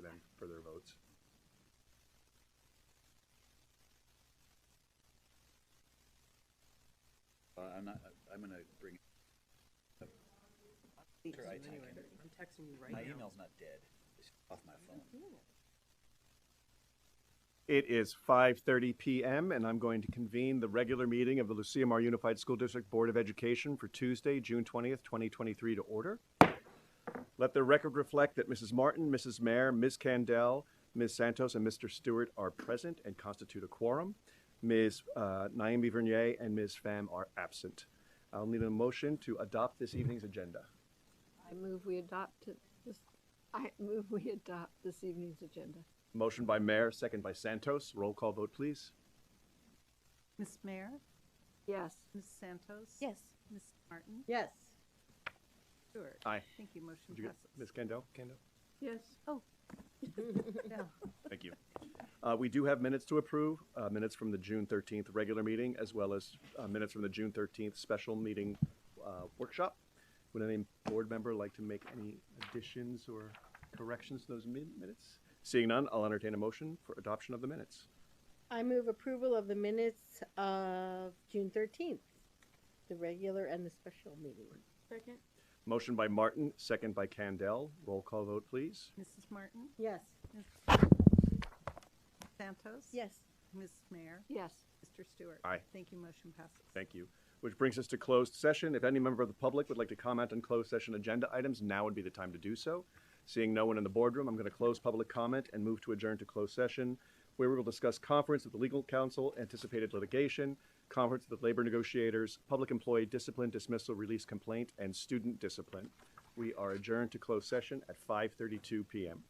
them for their votes. I'm going to bring. Sure, I'm texting you right my now. email's not dead. It's off my phone. It is 5:30 p.m. and I'm going to convene the regular meeting of the Lucia Unified School District Board of Education for Tuesday, June 20th, 2023 to order. Let the record reflect that Mrs. Martin, Mrs. Mayer, Ms. Candell, Ms. Santos, and Mr. Stewart are present and constitute a quorum. Ms. Naomi Vernier and Ms. Pham are absent. I'll need a motion to adopt this evening's agenda. I move we adopt this evening's agenda. Motion by Mayer, second by Santos. Roll call vote, please. Ms. Mayer? Yes. Ms. Santos? Yes. Ms. Martin? Yes. Stewart? Aye. Thank you. Motion Did you get passes. Ms. Candell? Candell? Yes. Oh. Yeah. Thank you. We do have minutes to approve, minutes from the June 13th regular meeting, as well as minutes from the June 13th special meeting workshop. Would any board member like to make any additions or corrections to those minutes? Seeing none, I'll entertain a motion for adoption of the minutes. I move approval of the minutes of June 13th, the regular and the special meeting. Second? Motion by Martin, second by Candell. Roll call vote, please. Mrs. Martin? Yes. Ms. Santos? Yes. Ms. Mayer? Yes. Mr. Stewart? Aye. Thank you. Motion passes. Thank you. Which brings us to closed session. If any member of the public would like to comment on closed session agenda items, now would be the time to do so. Seeing no one in the boardroom, I'm going to close public comment and move to adjourn to closed session, where we will discuss conference with the legal counsel, anticipated litigation, conference with labor negotiators, public employee discipline, dismissal, release complaint, and student discipline. We are adjourned to closed session at 5:32 p.m.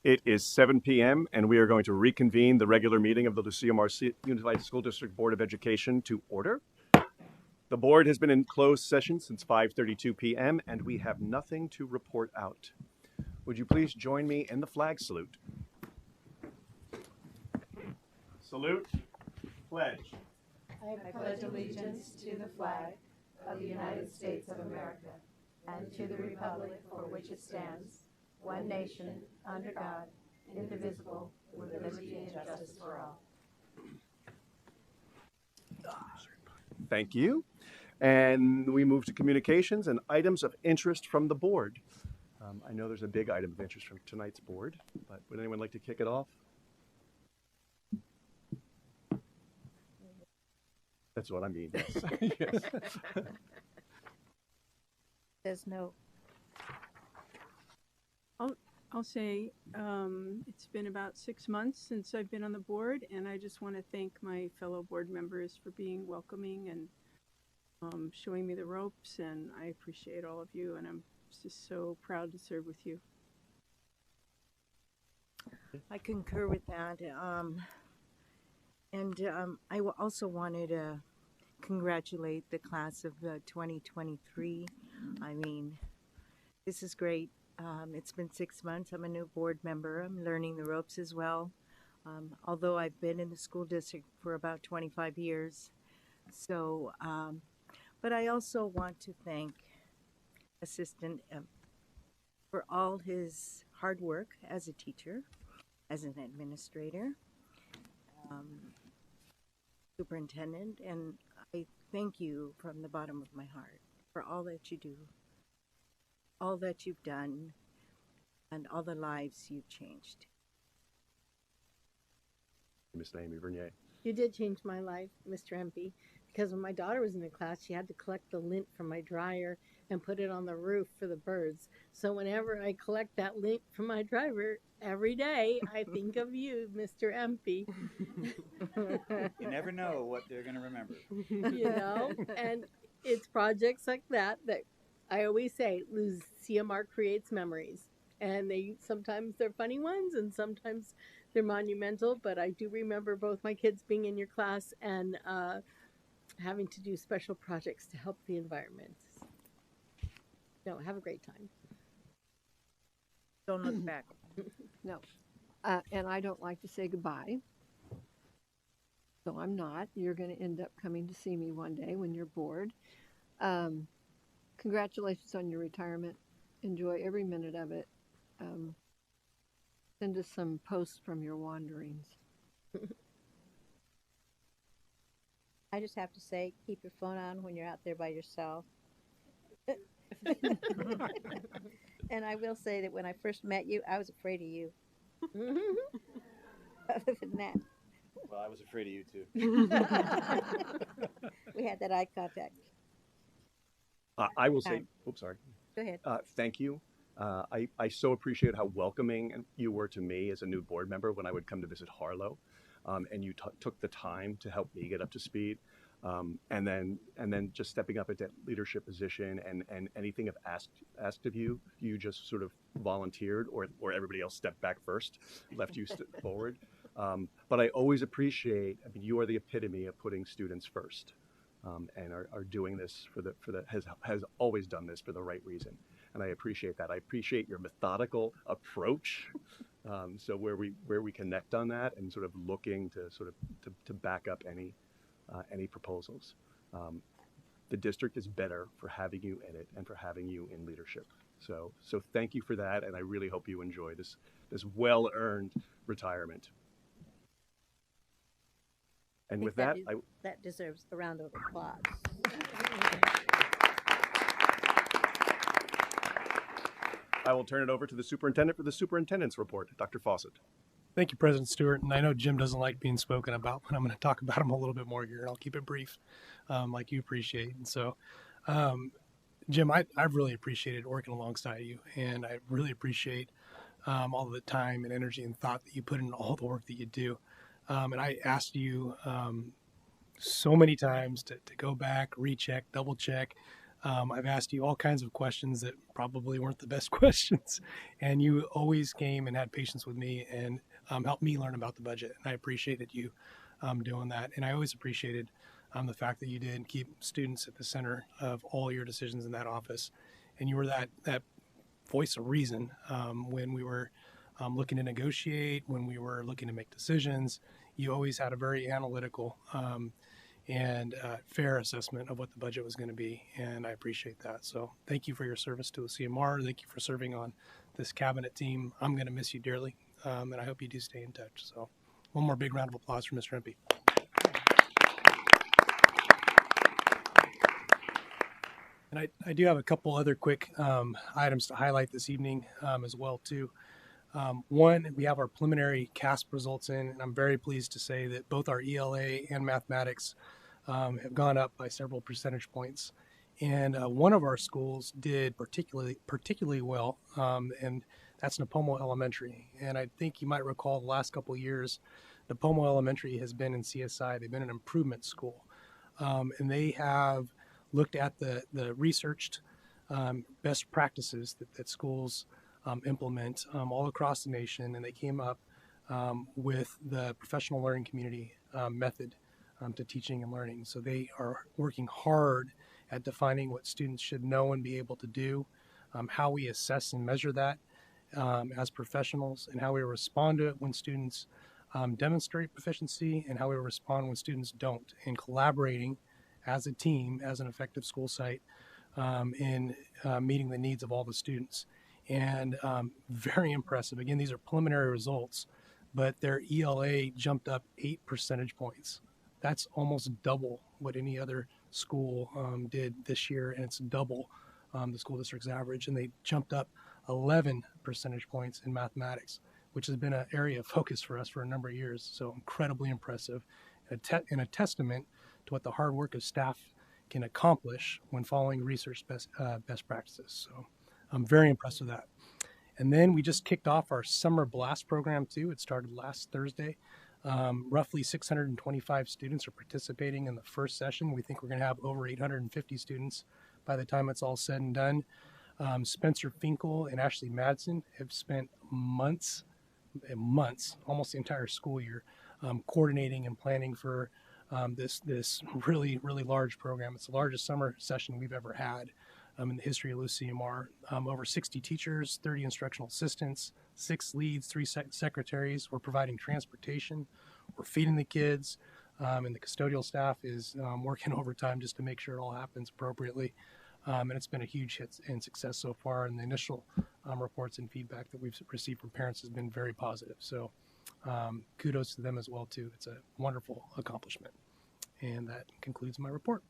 It is 7 p.m. and we are going to reconvene the regular meeting of the Lucia Unified School District Board of Education to order. The board has been in closed session since 5:32 p.m. and we have nothing to report out. Would you please join me in the flag salute? Salute. Pledge. I pledge allegiance to the flag of the United States of America and to the republic for which it stands, one nation, under God, indivisible, with liberty and justice for all. Thank you. And we move to communications and items of interest from the board. I know there's a big item of interest from tonight's board, but would anyone like to kick it off? That's what I mean. Yes. There's no. I'll say it's been about 6 months since I've been on the board, and I just want to thank my fellow board members for being welcoming and showing me the ropes, and I appreciate all of you, and I'm just so proud to serve with you. I concur with that. I also wanted to congratulate the class of 2023. I mean, this is great. It's been 6 months. I'm a new board member. I'm learning the ropes as well. Although I've been in the school district for about 25 years. So, but I also want to thank Assistant for all his hard work as a teacher, as an administrator, um, superintendent, and I thank you from the bottom of my heart for all that you do, all that you've done, and all the lives you've changed. Ms. Naomi Vernier. You did change my life, Mr. MP, because when my daughter was in the class, she had to collect the lint from my dryer and put it on the roof for the birds. So whenever I collect that lint from my dryer every day, I think of you, Mr. MP. You never know what they're gonna remember. You know, and it's projects like that that I always say CMR creates memories, and sometimes they're funny ones and sometimes they're monumental, but I do remember both my kids being in your class and having to do special projects to help the environment. No, have a great time. Don't look back. No. And I don't like to say goodbye. So I'm not. You're going to end up coming to see me one day when you're bored. Congratulations on your retirement. Enjoy every minute of it. Send us some posts from your wanderings. I just have to say, keep your phone on when you're out there by yourself. And I will say that when I first met you, I was afraid of you. Other than that, Well, I was afraid of you too. we had that eye contact. I will say, Time. oops, sorry. Go ahead. Thank you. I so appreciate how welcoming you were to me as a new board member when I would come to visit Harlow, and you took the time to help me get up to speed, and then just stepping up into that leadership position and anything I've asked of you, you just sort of volunteered, or everybody else stepped back first, left you forward. But I always appreciate. I mean, you are the epitome of putting students first. And are doing this has always done this for the right reason, and I appreciate that. I appreciate your methodical approach. So where we connect on that and sort of looking to back up any proposals. The district is better for having you in it and for having you in leadership. So thank you for that, and I really hope you enjoy this well-earned retirement. And with that, That deserves a round of applause. I will turn it over to the superintendent for the superintendent's report, Dr. Fawcett. Thank you, President Stewart. And I know Jim doesn't like being spoken about, but I'm going to talk about him a little bit more here, and I'll keep it brief, like you appreciate. And so, Jim, I've really appreciated working alongside you, and I really appreciate all the time and energy and thought that you put in all the work that you do. And I asked you so many times to go back, recheck, double check. I've asked you all kinds of questions that probably weren't the best questions. And you always came and had patience with me and helped me learn about the budget. And I appreciated you doing that. And I always appreciated the fact that you did keep students at the center of all your decisions in that office. And you were that voice of reason when we were looking to negotiate, when we were looking to make decisions. You always had a very analytical and fair assessment of what the budget was going to be, and I appreciate that. So thank you for your service to the CMR. Thank you for serving on this cabinet team. I'm going to miss you dearly, and I hope you do stay in touch. So one more big round of applause for Mr. MP. And I do have a couple other quick items to highlight this evening as well too. One, we have our preliminary CASP results in, and I'm very pleased to say that both our ELA and mathematics have gone up by several percentage points. And one of our schools did particularly well, and that's Napomo Elementary. And I think you might recall the last couple of years, Napomo Elementary has been in CSI. They've been an improvement school. And they have looked at the researched best practices that schools implement all across the nation, and they came up with the professional learning community method to teaching and learning. So they are working hard at defining what students should know and be able to do, how we assess and measure that as professionals, and how we respond to it when students demonstrate proficiency, and how we respond when students don't, and collaborating as a team, as an effective school site in meeting the needs of all the students. And very impressive. Again, these are preliminary results, but their ELA jumped up 8 percentage points. That's almost double what any other school did this year, and it's double the school district's average. And they jumped up 11 percentage points in mathematics, which has been an area of focus for us for a number of years. So incredibly impressive, and a testament to what the hard work of staff can accomplish when following research best practices. So I'm very impressed with that. And then we just kicked off our summer blast program too. It started last Thursday. Roughly 625 students are participating in the first session. We think we're going to have over 850 students by the time it's all said and done. Spencer Finkel and Ashley Madsen have spent months, almost the entire school year, coordinating and planning for this really large program. It's the largest summer session we've ever had in the history of LuciaMar. Over 60 teachers, 30 instructional assistants, 6 leads, 3 secretaries. We're providing transportation. We're feeding the kids, and the custodial staff is working overtime just to make sure it all happens appropriately. And it's been a huge hit and success so far. And the initial reports and feedback that we've received from parents has been very positive. So kudos to them as well too. It's a wonderful accomplishment. And that concludes my report.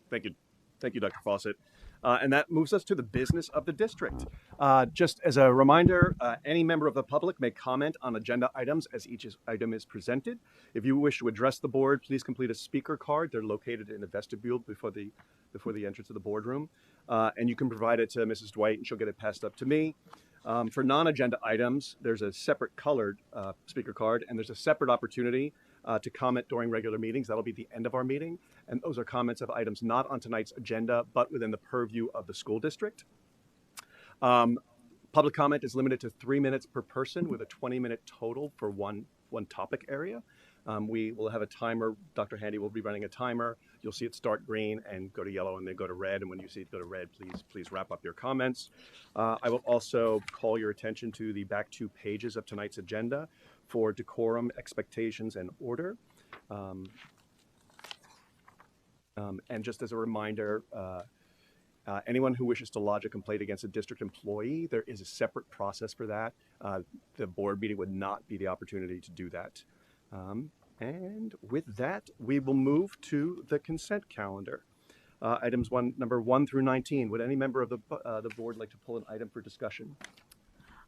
Thank you. Thank you, Dr. Fawcett. And that moves us to the business of the district. Just as a reminder, any member of the public may comment on agenda items as each item is presented. If you wish to address the board, please complete a speaker card. They're located in the vestibule before the entrance of the boardroom. And you can provide it to Mrs. Dwight, and she'll get it passed up to me. For non-agenda items, there's a separate colored speaker card, and there's a separate opportunity to comment during regular meetings. That'll be the end of our meeting. And those are comments of items not on tonight's agenda, but within the purview of the school district. Public comment is limited to 3 minutes per person with a 20-minute total for one topic area. We will have a timer. Dr. Handy will be running a timer. You'll see it start green and go to yellow and then go to red. And when you see it go to red, please wrap up your comments. I will also call your attention to the back 2 pages of tonight's agenda for decorum, expectations, and order. And just as a reminder, anyone who wishes to lodge a complaint against a district employee, there is a separate process for that. The board meeting would not be the opportunity to do that. And with that, we will move to the consent calendar. Items number 1 through 19. Would any member of the board like to pull an item for discussion?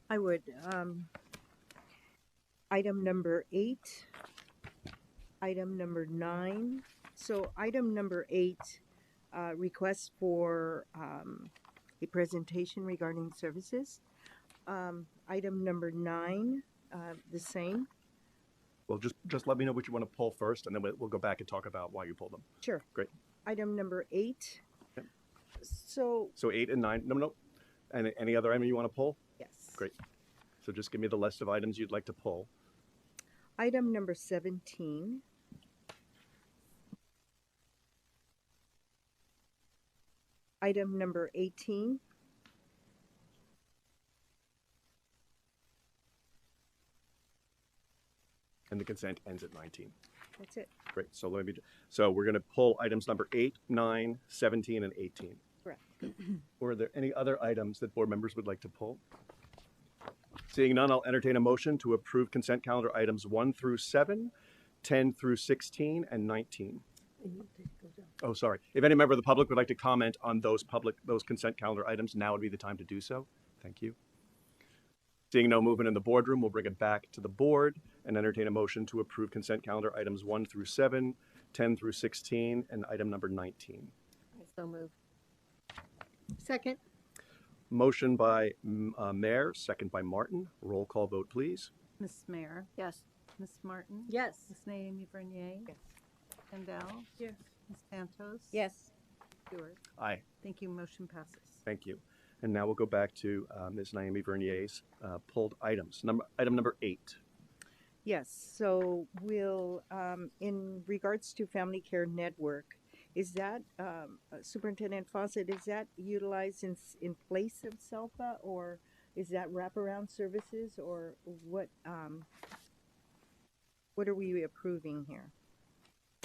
I would. Item number 8, item number 9. So item number 8, request for a presentation regarding services. Item number 9, the same. Well, just let me know what you want to pull first, and then we'll go back and talk about why you pulled them. Sure. Great. Item number 8. Okay. So 8 and 9. No. And any other item you want to pull? yes. Great. So just give me the list of items you'd like to pull. Item number 17. Item number 18. And the consent ends at 19. That's it. Great. So we're going to pull items number 8, 9, 17, and 18. Correct. Were there any other items that board members would like to pull? Seeing none, I'll entertain a motion to approve consent calendar items 1 through 7, 10 through 16, and 19. Oh, sorry. If any member of the public would like to comment on those consent calendar items, now would be the time to do so. Thank you. Seeing no movement in the boardroom, we'll bring it back to the board and entertain a motion to approve consent calendar items 1 through 7, 10 through 16, and item number 19. So moved. Second. Motion by Mayor, second by Martin. Roll call vote, please. Ms. Mayer, Yes. Ms. Martin, Yes. Ms. Naomi Bernier, Yes. Kendall, Yes. Ms. Santos, Yes. Stewart. Aye. Thank you. Motion passes. Thank you. And now we'll go back to Ms. Naomi Vernier's pulled items. Item number 8. Yes, so we'll, in regards to Family Care Network, is that, Superintendent Fawcett, is that utilized in place of SELPA, or is that wraparound services, or what are we approving here?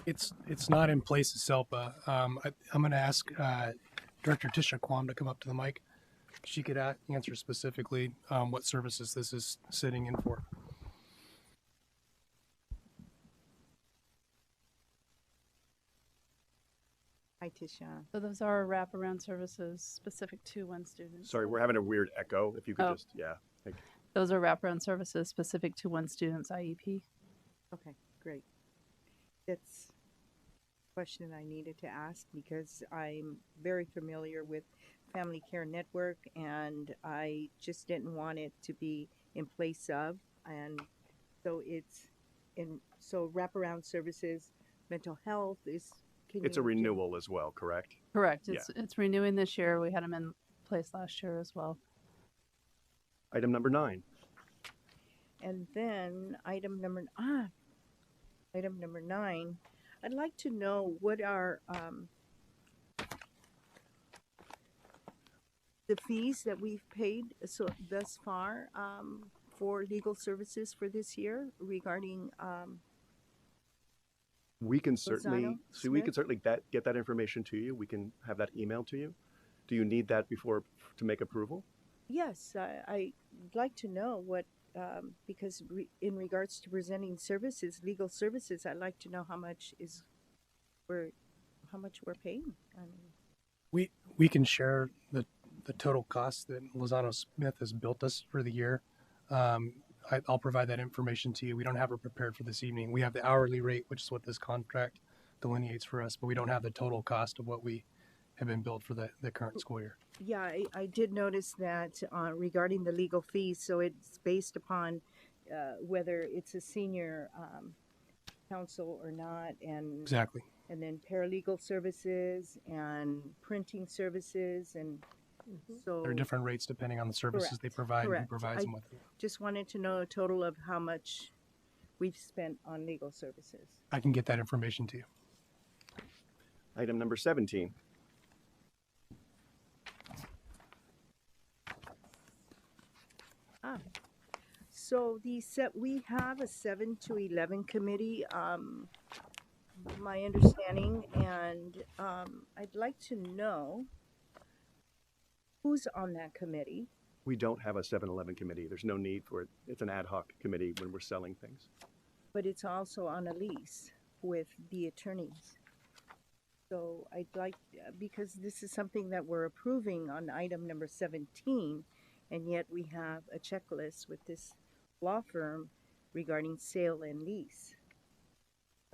It's not in place of SELPA. I'm going to ask Director Tisha Kwam to come up to the mic. She could answer specifically what services this is sitting in for. Hi, Tisha. So those are wraparound services specific to one student. Sorry, we're having a weird echo. If you could Oh. just, yeah. Thank you. Those are wraparound services specific to one student's IEP. Okay, great. That's a question I needed to ask because I'm very familiar with Family Care Network and I just didn't want it to be in place of. And so so wraparound services, mental health is. It's a renewal as well, correct? Correct. It's renewing this year. We had them in place last year as well. Item number 9. And then item number 9, I'd like to know what are the fees that we've paid thus far for legal services for this year regarding We can certainly Lozano, we can certainly get that information to you. We can have that emailed to you. Do you need that before to make approval? Yes, I'd like to know what, because in regards to presenting services, legal services, I'd like to know how much we're paying. I mean, We can share the total cost that Lozano Smith has built us for the year. I'll provide that information to you. We don't have it prepared for this evening. We have the hourly rate, which is what this contract delineates for us, but we don't have the total cost of what we have been billed for the current school year. yeah, I did notice that regarding the legal fees. So it's based upon whether it's a senior counsel or not, and Exactly. and then paralegal services and printing services and. So There are different rates depending on the services Correct. they provide and who Correct. provides them with. just wanted to know a total of how much we've spent on legal services. I can get that information to you. Item number 17. So we have a 7 to 11 committee, my understanding, and I'd like to know who's on that committee. We don't have a 7-Eleven committee. There's no need for it. It's an ad hoc committee when we're selling things. But it's also on a lease with the attorneys. So I'd like, because this is something that we're approving on item number 17, and yet we have a checklist with this law firm regarding sale and lease.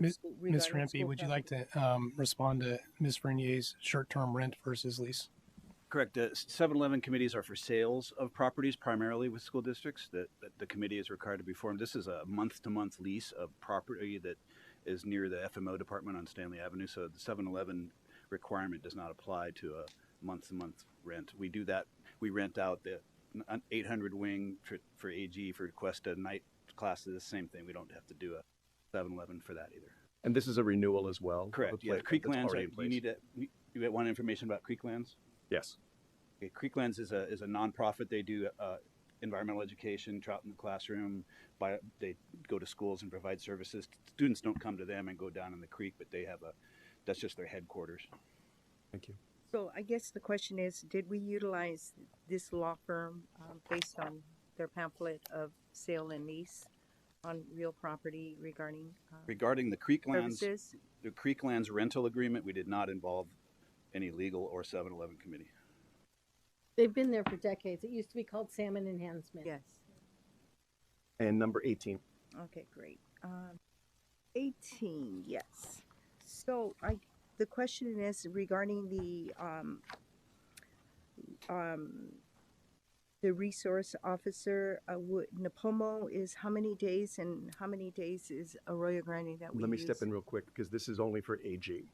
Ms. Regarding Rempe, school would you property. like to respond to Ms. Vernier's short-term rent versus lease? Correct. 7-Eleven committees are for sales of properties primarily with school districts that the committee is required to be formed. This is a month-to-month lease of property that is near the FMO department on Stanley Avenue. So the 7-Eleven requirement does not apply to a month-to-month rent. We do that. We rent out the 800 wing for AG for Cuesta night classes. Same thing. We don't have to do a 7-Eleven for that either. And this is a renewal as well? Correct. Yeah. Creeklands. You want information about Creeklands? Yes. Okay, Creeklands is a nonprofit. They do environmental education, trout in the classroom. They go to schools and provide services. Students don't come to them and go down in the creek, but they have that's just their headquarters. Thank you. So I guess the question is, did we utilize this law firm based on their pamphlet of sale and lease on real property regarding the Creeklands, services? the Creeklands rental agreement, we did not involve any legal or 7-Eleven committee. They've been there for decades. It used to be called Salmon Enhancement. Yes. And number 18. Okay, great. 18, yes. So the question is regarding the resource officer. Napomo is how many days, and how many days is Arroyo Grande that we Let me use? step in real quick because this is only for AG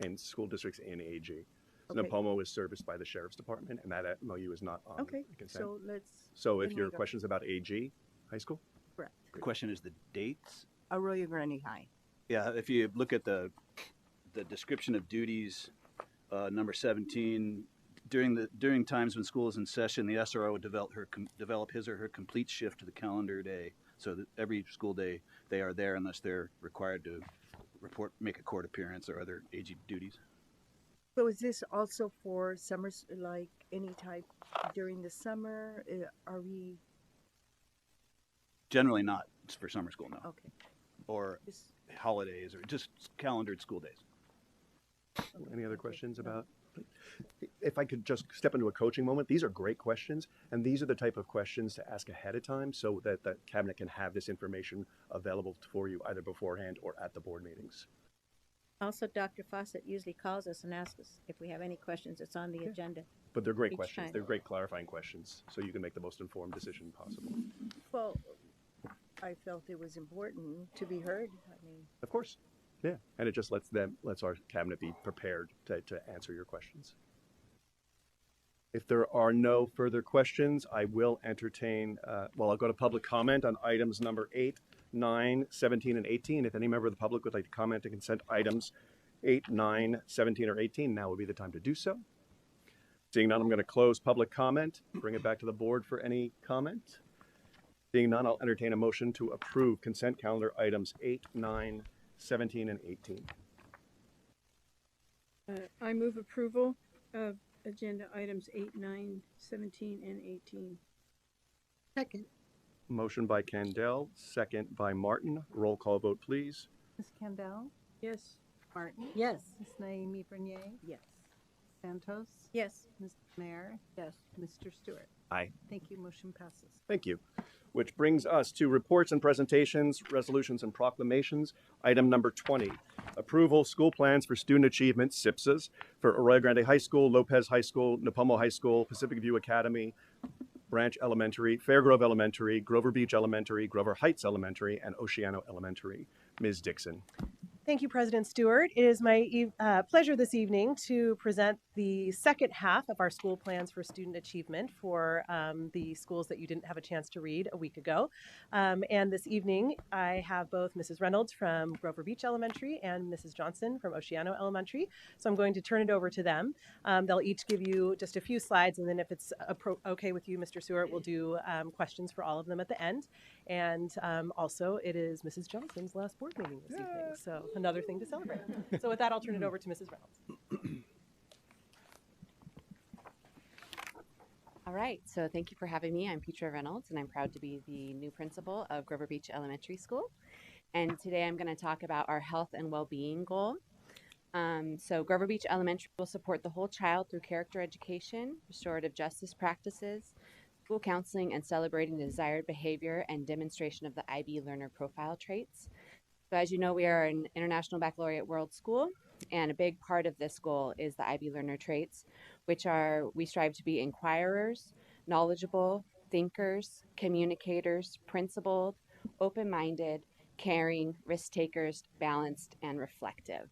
and school districts in AG. Okay. Napomo is serviced by the Sheriff's Department, and that MOU is not on Okay, consent. so let's. So if in your regard- question is about AG high school? Correct. The question is the dates. Arroyo Grande High. Yeah, if you look at the description of duties, number 17, during times when school is in session, the SRO would develop his or her complete shift to the calendar day, so that every school day they are there unless they're required to make a court appearance or other AG duties. So is this also for summers, like any type during the summer? Are we, Generally not. It's for summer school, no. okay. Or Just- holidays or just calendared school days. Any other questions about? If I could just step into a coaching moment, these are great questions, and these are the type of questions to ask ahead of time so that the cabinet can have this information available for you either beforehand or at the board meetings. Also, Dr. Fawcett usually calls us and asks us if we have any questions that's on the agenda. But they're great Each questions. time. They're great clarifying questions, so you can make the most informed decision possible. Well, I felt it was important to be heard. I mean, Of course. Yeah, and it just lets our cabinet be prepared to answer your questions. If there are no further questions, I will entertain, I'll go to public comment on items number 8, 9, 17, and 18. If any member of the public would like to comment on consent items 8, 9, 17, or 18, now would be the time to do so. Seeing none, I'm going to close public comment, bring it back to the board for any comment. Seeing none, I'll entertain a motion to approve consent calendar items 8, 9, 17, and 18. I move approval of agenda items 8, 9, 17, and 18. Second. Motion by Candell, second by Martin. Roll call vote, please. Ms. Kendall? Yes. Martin? Yes. Ms. Naomi Bernier? yes. Santos? Yes. Ms. Mayor? Yes. Mr. Stewart? Aye. Thank you. Motion passes. Thank you. Which brings us to reports and presentations, resolutions and proclamations. Item number 20, approval school plans for student achievement, SIPSAs, for Arroyo Grande High School, Lopez High School, Napomo High School, Pacific View Academy, Branch Elementary, Fairgrove Elementary, Grover Beach Elementary, Grover Heights Elementary, and Oceano Elementary. Ms. Dixon. Thank you, President Stewart. It is my pleasure this evening to present the second half of our school plans for student achievement for the schools that you didn't have a chance to read a week ago. And this evening, I have both Mrs. Reynolds from Grover Beach Elementary and Mrs. Johnson from Oceano Elementary. So I'm going to turn it over to them. They'll each give you just a few slides, and then if it's okay with you, Mr. Stewart, we'll do questions for all of them at the end. And also, it is Mrs. Johnson's last board meeting this evening, so another thing to celebrate. So with that, I'll turn it over to Mrs. Reynolds. All right, so thank you for having me. I'm Petra Reynolds, and I'm proud to be the new principal of Grover Beach Elementary School. And today I'm going to talk about our health and well-being goal. So Grover Beach Elementary will support the whole child through character education, restorative justice practices, school counseling, and celebrating the desired behavior and demonstration of the IB learner profile traits. So as you know, we are an International Baccalaureate World School, and a big part of this goal is the IB learner traits, which are we strive to be inquirers, knowledgeable, thinkers, communicators, principled, open-minded, caring, risk takers, balanced, and reflective.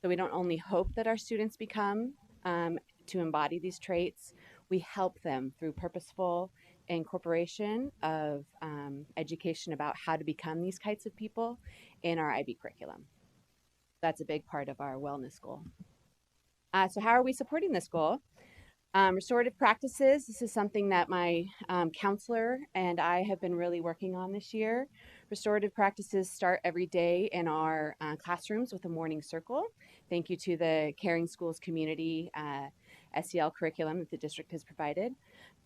So we don't only hope that our students become to embody these traits, we help them through purposeful incorporation of education about how to become these kinds of people in our IB curriculum. That's a big part of our wellness goal. So how are we supporting this goal? Restorative practices, this is something that my counselor and I have been really working on this year. Restorative practices start every day in our classrooms with a morning circle. Thank you to the Caring Schools Community SEL curriculum that the district has provided.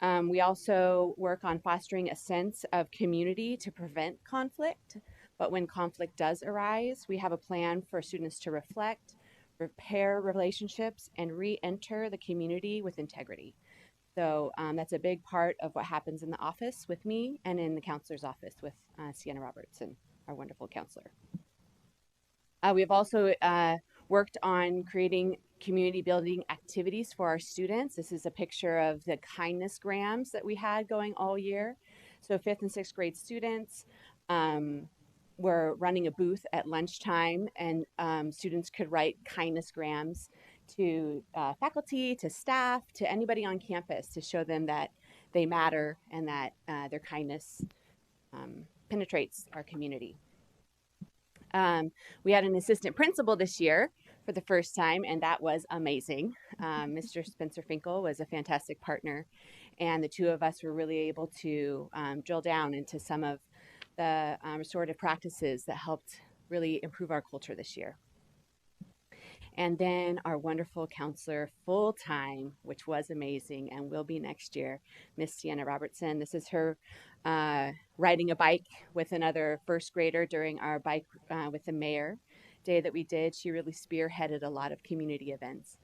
We also work on fostering a sense of community to prevent conflict, but when conflict does arise, we have a plan for students to reflect, repair relationships, and re-enter the community with integrity. So that's a big part of what happens in the office with me and in the counselor's office with Sienna Robertson, our wonderful counselor. We have also worked on creating community building activities for our students. This is a picture of the kindness grams that we had going all year. So 5th and 6th grade students were running a booth at lunchtime, and students could write kindness grams to faculty, to staff, to anybody on campus to show them that they matter and that their kindness penetrates our community. We had an assistant principal this year for the first time, and that was amazing. Mr. Spencer Finkel was a fantastic partner, and the two of us were really able to drill down into some of the restorative practices that helped really improve our culture this year. And then our wonderful counselor full-time, which was amazing and will be next year, Miss Sienna Robertson. This is her riding a bike with another first grader during our bike with the mayor day that we did. She really spearheaded a lot of community events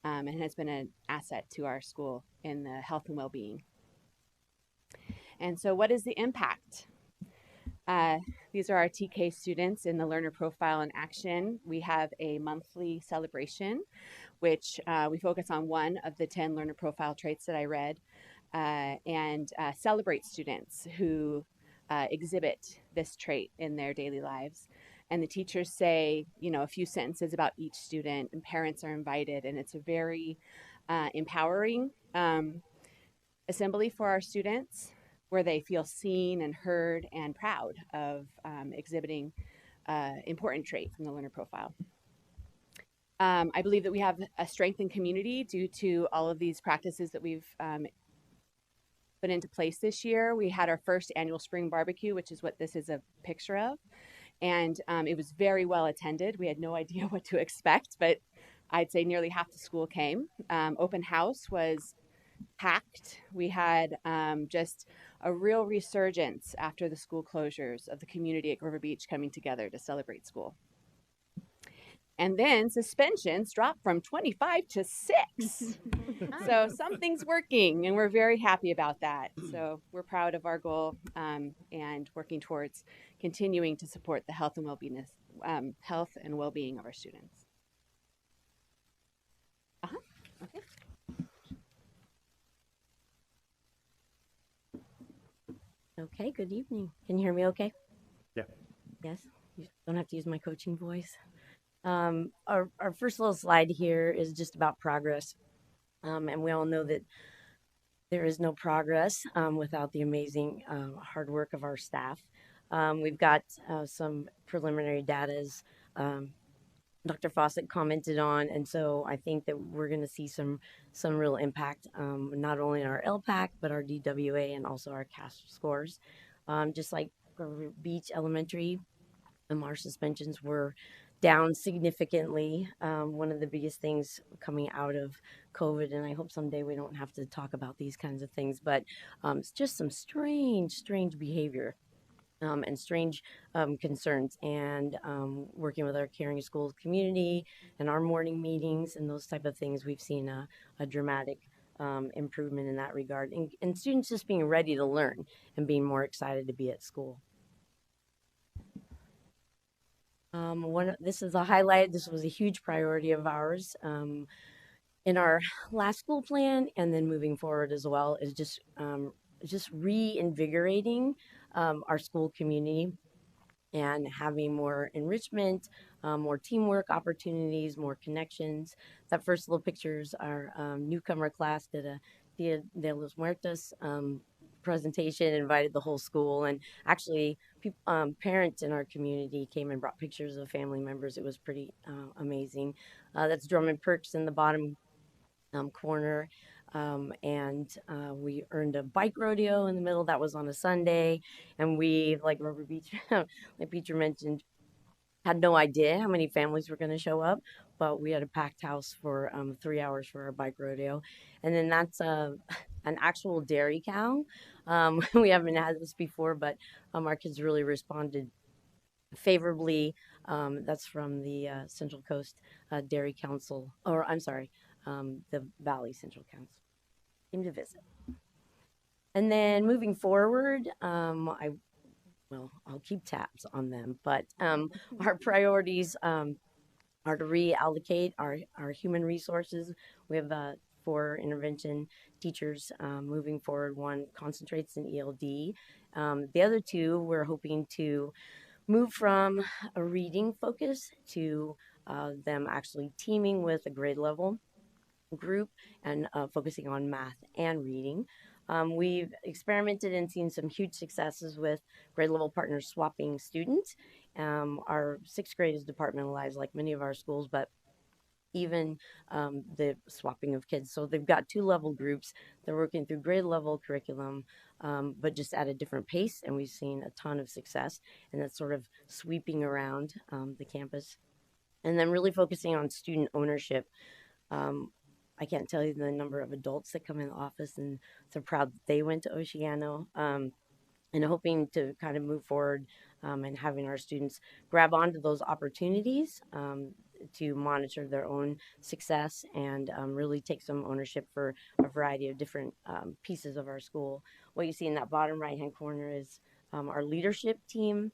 and has been an asset to our school in the health and well-being. And so what is the impact? These are our TK students in the learner profile in action. We have a monthly celebration, which we focus on one of the 10 learner profile traits that I read, and celebrate students who exhibit this trait in their daily lives. And the teachers say, you know, a few sentences about each student, and parents are invited, and it's a very empowering assembly for our students, where they feel seen and heard and proud of exhibiting important trait from the learner profile. I believe that we have a strengthened community due to all of these practices that we've put into place this year. We had our first annual spring barbecue, which is what this is a picture of. And it was very well attended. We had no idea what to expect, but I'd say nearly half the school came. Open house was packed. We had just a real resurgence after the school closures of the community at River Beach coming together to celebrate school. And then suspensions dropped from 25 to 6. So something's working, and we're very happy about that. So we're proud of our goal and working towards continuing to support the health and well-being of our students. Okay. Okay, good evening. Can you hear me okay? Yeah. Yes? You don't have to use my coaching voice. Our first little slide here is just about progress. And we all know that there is no progress without the amazing hard work of our staff. We've got some preliminary data as Dr. Fawcett commented on, and so I think that we're going to see some real impact, not only in our LPAC, but our DWA and also our CAS scores. Just like Beach Elementary, our suspensions were down significantly. One of the biggest things coming out of COVID, and I hope someday we don't have to talk about these kinds of things, but it's just some strange behavior and strange concerns. And working with our Caring Schools community and our morning meetings and those type of things, we've seen a dramatic improvement in that regard. And students just being ready to learn and being more excited to be at school. This is a highlight. This was a huge priority of ours in our last school plan, and then moving forward as well, is just reinvigorating our school community and having more enrichment, more teamwork opportunities, more connections. That first little pictures our newcomer class did a Dia de los Muertos presentation, invited the whole school, and actually parents in our community came and brought pictures of family members. It was pretty amazing. That's Drum and Perks in the bottom corner. And we earned a bike rodeo in the middle. That was on a Sunday. And we, like River Beach, like Peter mentioned, had no idea how many families were going to show up, but we had a packed house for 3 hours for our bike rodeo. And then that's an actual dairy cow. We haven't had this before, but our kids really responded favorably. That's from the Central Coast Dairy Council, or I'm sorry, the Valley Central Council came to visit. And then moving forward, I'll keep tabs on them, but our priorities are to reallocate our human resources. We have 4 intervention teachers moving forward. 1 concentrates in ELD. The other 2, we're hoping to move from a reading focus to them actually teaming with a grade level group and focusing on math and reading. We've experimented and seen some huge successes with grade level partners swapping students. Our 6th grade is departmentalized like many of our schools, but even the swapping of kids. So they've got 2 level groups. They're working through grade level curriculum, but just at a different pace. And we've seen a ton of success, and that's sort of sweeping around the campus. And then really focusing on student ownership. I can't tell you the number of adults that come in the office and so proud that they went to Oceano, and hoping to kind of move forward and having our students grab onto those opportunities to monitor their own success and really take some ownership for a variety of different pieces of our school. What you see in that bottom right hand corner is our leadership team,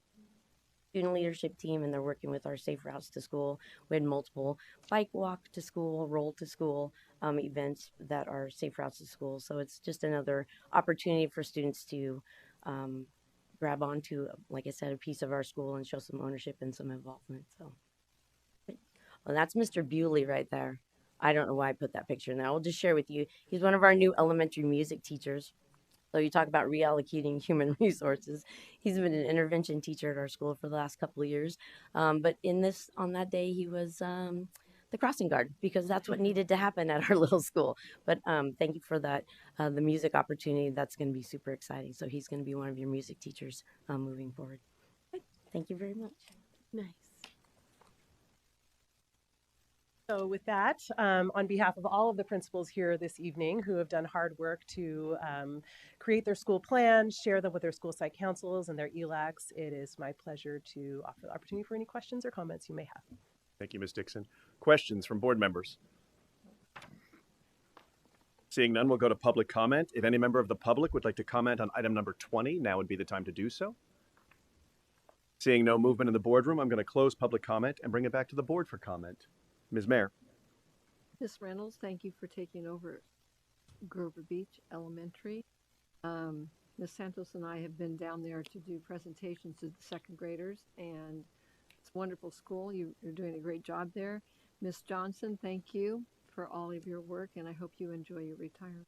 student leadership team, and they're working with our safe routes to school. We had multiple bike walk to school, roll to school events that are safe routes to school. So it's just another opportunity for students to grab onto, like I said, a piece of our school and show some ownership and some involvement. So, well, that's Mr. Bewley right there. I don't know why I put that picture in there. I'll just share with you. He's one of our new elementary music teachers. So you talk about reallocating human resources. He's been an intervention teacher at our school for the last couple of years. But on that day, he was the crossing guard because that's what needed to happen at our little school. But thank you for that, the music opportunity. That's going to be super exciting. So he's going to be one of your music teachers moving forward. Thank you very much. Nice. So with that, on behalf of all of the principals here this evening who have done hard work to create their school plans, share them with their school site councils and their ELACs, it is my pleasure to offer the opportunity for any questions or comments you may have. Thank you, Ms. Dixon. Questions from board members? Seeing none, we'll go to public comment. If any member of the public would like to comment on item number 20, now would be the time to do so. Seeing no movement in the boardroom, I'm going to close public comment and bring it back to the board for comment. Ms. Mayer. Ms. Reynolds, thank you for taking over Grover Beach Elementary. Ms. Santos and I have been down there to do presentations to the second graders, and it's a wonderful school. You're doing a great job there. Ms. Johnson, thank you for all of your work, and I hope you enjoy your retirement.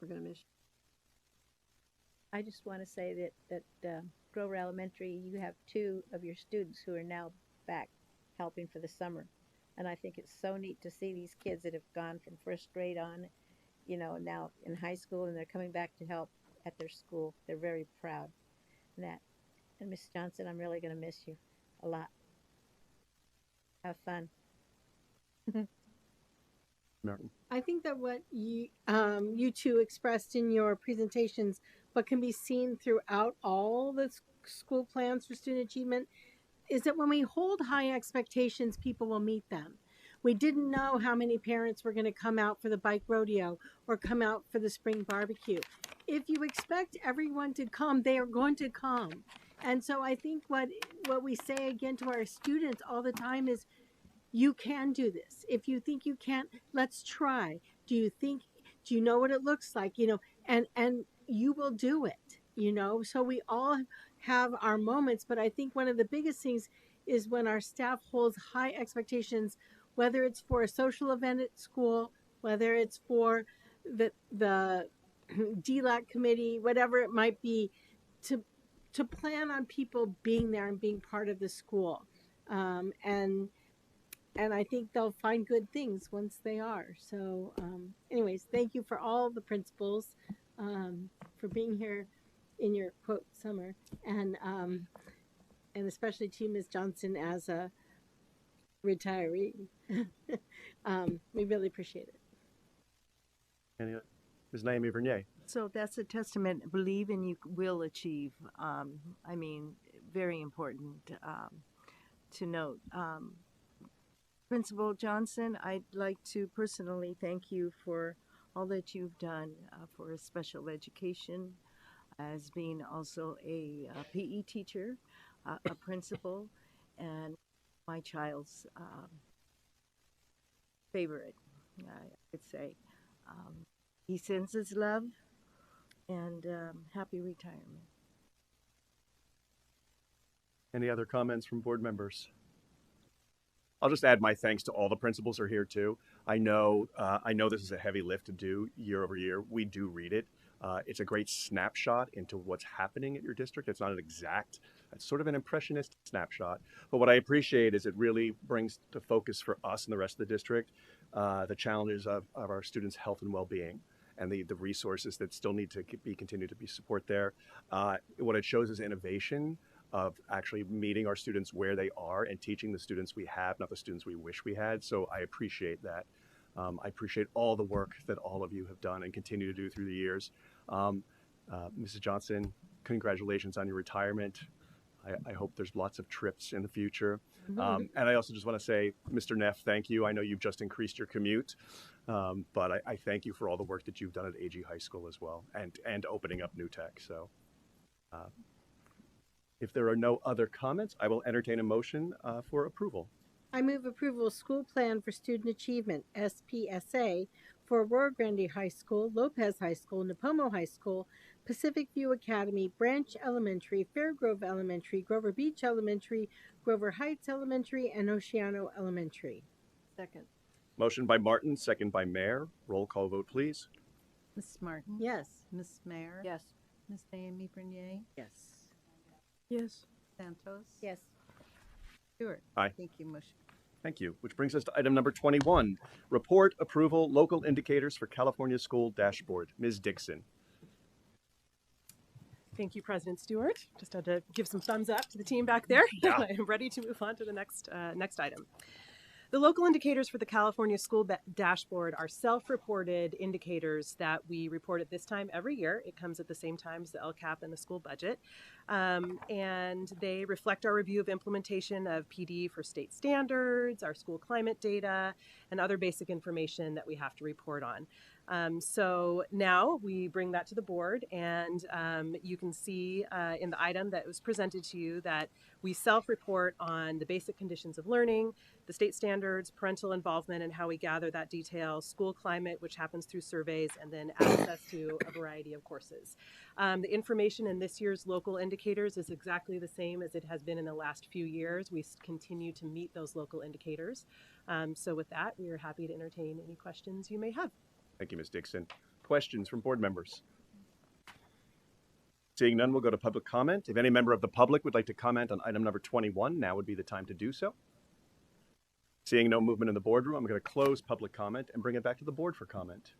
We're going to miss you. I just want to say that Grover Elementary, you have 2 of your students who are now back helping for the summer. And I think it's so neat to see these kids that have gone from first grade on, now in high school, and they're coming back to help at their school. They're very proud of that. And Miss Johnson, I'm really going to miss you a lot. Have fun. Martin. I think that what you two expressed in your presentations, what can be seen throughout all the school plans for student achievement, is that when we hold high expectations, people will meet them. We didn't know how many parents were going to come out for the bike rodeo or come out for the spring barbecue. If you expect everyone to come, they are going to come. And so I think what we say again to our students all the time is, you can do this. If you think you can't, let's try. Do you know what it looks like? And you will do it, so we all have our moments, but I think one of the biggest things is when our staff holds high expectations, whether it's for a social event at school, whether it's for the DLAC committee, whatever it might be, to plan on people being there and being part of the school. And I think they'll find good things once they are. So anyways, thank you for all the principals for being here in your quote summer, and especially to Ms. Johnson as a retiree. We really appreciate it. Any other? Ms. Naomi Vernier. So that's a testament. Believe and you will achieve. Very important to note. Principal Johnson, I'd like to personally thank you for all that you've done for special education, as being also a PE teacher, a principal, and my child's favorite, I would say. He sends his love, and happy retirement. Any other comments from board members? I'll just add my thanks to all the principals who are here too. I know this is a heavy lift to do year over year. We do read it. It's a great snapshot into what's happening at your district. It's not an exact, it's sort of an impressionistic snapshot. But what I appreciate is it really brings to focus for us and the rest of the district the challenges of our students' health and well-being and the resources that still need to continue to be support there. What it shows is innovation of actually meeting our students where they are and teaching the students we have, not the students we wish we had. So I appreciate that. I appreciate all the work that all of you have done and continue to do through the years. Mrs. Johnson, congratulations on your retirement. I hope there's lots of trips in the future. Mhm. And I also just want to say, Mr. Neff, thank you. I know you've just increased your commute, but I thank you for all the work that you've done at AG High School as well, and opening up New Tech. So if there are no other comments, I will entertain a motion for approval. I move approval of school plan for student achievement, SPSA, for Arroyo Grande High School, Lopez High School, Napomo High School, Pacific View Academy, Branch Elementary, Fairgrove Elementary, Grover Beach Elementary, Grover Heights Elementary, and Oceano Elementary. Second. Motion by Martin, second by Mayor. Roll call vote, please. Ms. Martin? Yes. Ms. Mayer? Yes. Ms. Naomi Bernier? Yes. Yes. Santos? Yes. Stewart? Aye. Thank you. Motion. Thank you. Which brings us to item number 21, report approval local indicators for California School Dashboard. Ms. Dixon. Thank you, President Stewart. Just had to give some thumbs up to the team back there. Yeah. I am ready to move on to the next item. The local indicators for the California School Dashboard are self-reported indicators that we report at this time every year. It comes at the same time as the LCAP and the school budget. And they reflect our review of implementation of PD for state standards, our school climate data, and other basic information that we have to report on. So now we bring that to the board, and you can see in the item that was presented to you that we self-report on the basic conditions of learning, the state standards, parental involvement, and how we gather that detail, school climate, which happens through surveys, and then access to a variety of courses. The information in this year's local indicators is exactly the same as it has been in the last few years. We continue to meet those local indicators. So with that, we are happy to entertain any questions you may have. Thank you, Ms. Dixon. Questions from board members? Seeing none, we'll go to public comment. If any member of the public would like to comment on item number 21, now would be the time to do so. Seeing no movement in the boardroom, I'm going to close public comment and bring it back to the board for comment.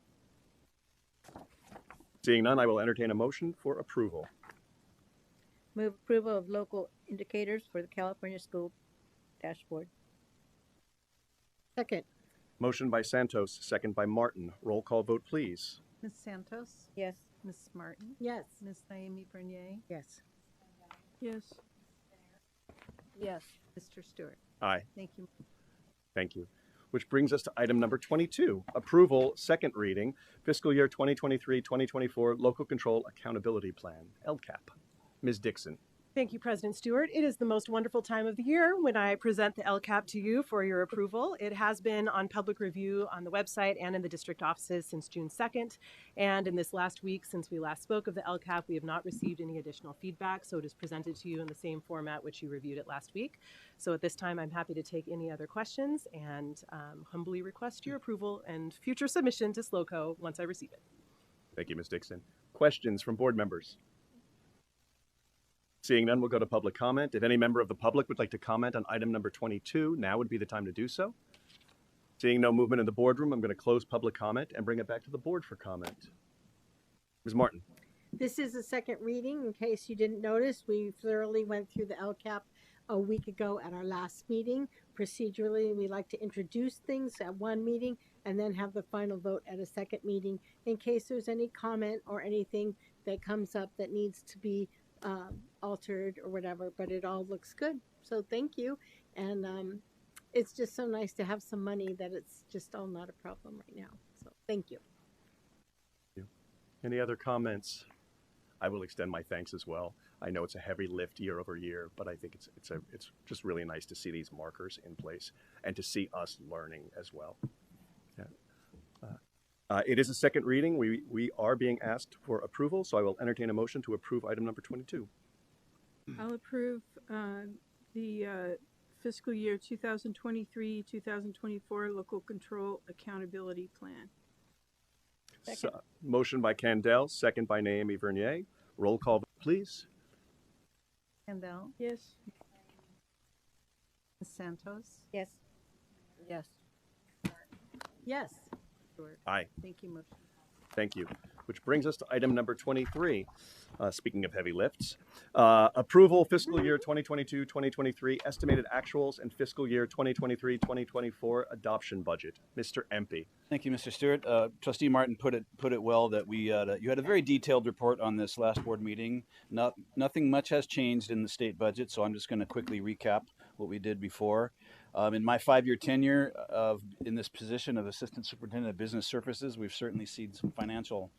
Seeing none, I will entertain a motion for approval. Move approval of local indicators for the California School Dashboard. Second. Motion by Santos, second by Martin. Roll call vote, please. Ms. Santos? Yes. Ms. Martin? Yes. Ms. Naomi Bernier? Yes. Yes. Yes. Mr. Stewart? Aye. Thank you. Thank you. Which brings us to item number 22, approval, second reading, fiscal year 2023-2024 Local Control Accountability Plan, LCAP. Ms. Dixon. Thank you, President Stewart. It is the most wonderful time of the year when I present the LCAP to you for your approval. It has been on public review on the website and in the district offices since June 2nd. And in this last week, since we last spoke of the LCAP, we have not received any additional feedback. So it is presented to you in the same format which you reviewed it last week. So at this time, I'm happy to take any other questions and humbly request your approval and future submission to SLOCO once I receive it. Thank you, Ms. Dixon. Questions from board members? Seeing none, we'll go to public comment. If any member of the public would like to comment on item number 22, now would be the time to do so. Seeing no movement in the boardroom, I'm going to close public comment and bring it back to the board for comment. Ms. Martin. This is a second reading. In case you didn't notice, we thoroughly went through the LCAP a week ago at our last meeting. Procedurally, we like to introduce things at one meeting and then have the final vote at a second meeting in case there's any comment or anything that comes up that needs to be altered or whatever, but it all looks good. So thank you. And it's just so nice to have some money that it's just all not a problem right now. So thank you. Any other comments? I will extend my thanks as well. I know it's a heavy lift year over year, but I think it's just really nice to see these markers in place and to see us learning as well. Yeah. It is a second reading. We are being asked for approval, so I will entertain a motion to approve item number 22. I'll approve the fiscal year 2023-2024 Local Control Accountability Plan. So, motion by Candell, second by Naomi Vernier. Roll call, please. Candell? Yes. Ms. Santos? Yes. Yes. Yes. Stewart? Aye. Thank you. Motion. Thank you. which brings us to item number 23. Speaking of heavy lifts, approval fiscal year 2022-2023 estimated actuals and fiscal year 2023-2024 adoption budget. Mr. Empey. Thank you, Mr. Stewart. Trustee Martin put it well that you had a very detailed report on this last board meeting. Nothing much has changed in the state budget, so I'm just going to quickly recap what we did before. In my 5-year tenure in this position of Assistant Superintendent of Business Services, we've certainly seen some financial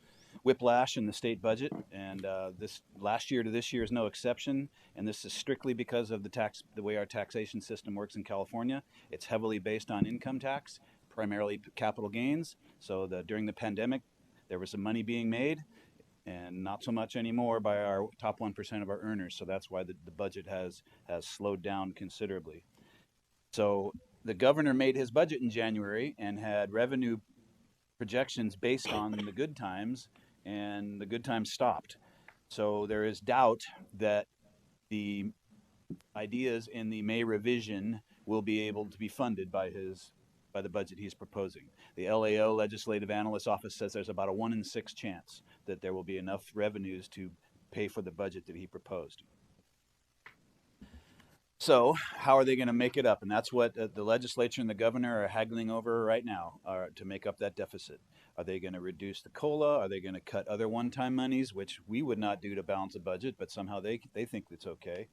whiplash in the state budget, and this last year to this year is no exception. And this is strictly because of the way our taxation system works in California. It's heavily based on income tax, primarily capital gains. So during the pandemic, there was some money being made, and not so much anymore by our top 1% of our earners. So that's why the budget has slowed down considerably. So the governor made his budget in January and had revenue projections based on the good times, and the good times stopped. So there is doubt that the ideas in the May revision will be able to be funded by the budget he's proposing. The LAO, Legislative Analyst Office, says there's about a 1 in 6 chance that there will be enough revenues to pay for the budget that he proposed. So how are they going to make it up? And that's what the legislature and the governor are haggling over right now to make up that deficit. Are they going to reduce the COLA? Are they going to cut other one-time monies, which we would not do to balance a budget, but somehow they think it's okay?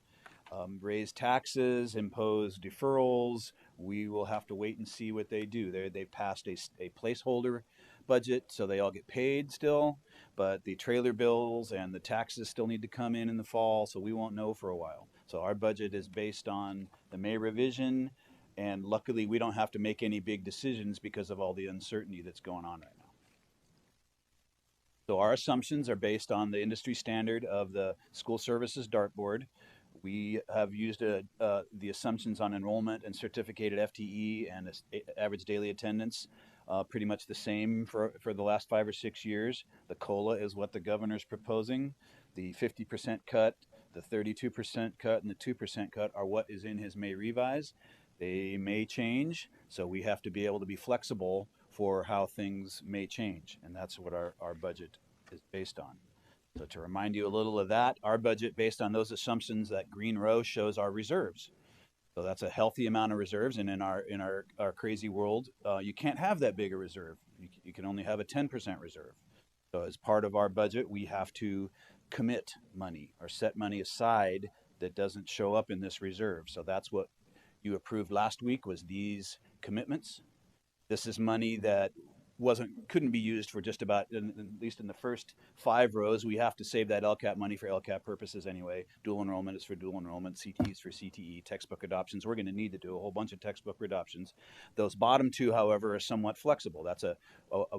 Raise taxes, impose deferrals. We will have to wait and see what they do. They've passed a placeholder budget, so they all get paid still, but the trailer bills and the taxes still need to come in the fall, so we won't know for a while. So our budget is based on the May revision, and luckily we don't have to make any big decisions because of all the uncertainty that's going on right now. So our assumptions are based on the industry standard of the school services dartboard. We have used the assumptions on enrollment and certificated FTE and average daily attendance, pretty much the same for the last 5 or 6 years. The COLA is what the governor's proposing. The 50% cut, the 32% cut, and the 2% cut are what is in his May revise. They may change, so we have to be able to be flexible for how things may change, and that's what our budget is based on. So to remind you a little of that, our budget based on those assumptions, that green row shows our reserves. So that's a healthy amount of reserves, and in our crazy world, you can't have that big a reserve. You can only have a 10% reserve. So as part of our budget, we have to commit money or set money aside that doesn't show up in this reserve. So that's what you approved last week, was these commitments. This is money that couldn't be used for just about, at least in the first 5 rows. We have to save that LCAP money for LCAP purposes anyway. Dual enrollment is for dual enrollment, CTE is for CTE, textbook adoptions. We're going to need to do a whole bunch of textbook adoptions. Those bottom 2, however, are somewhat flexible. That's a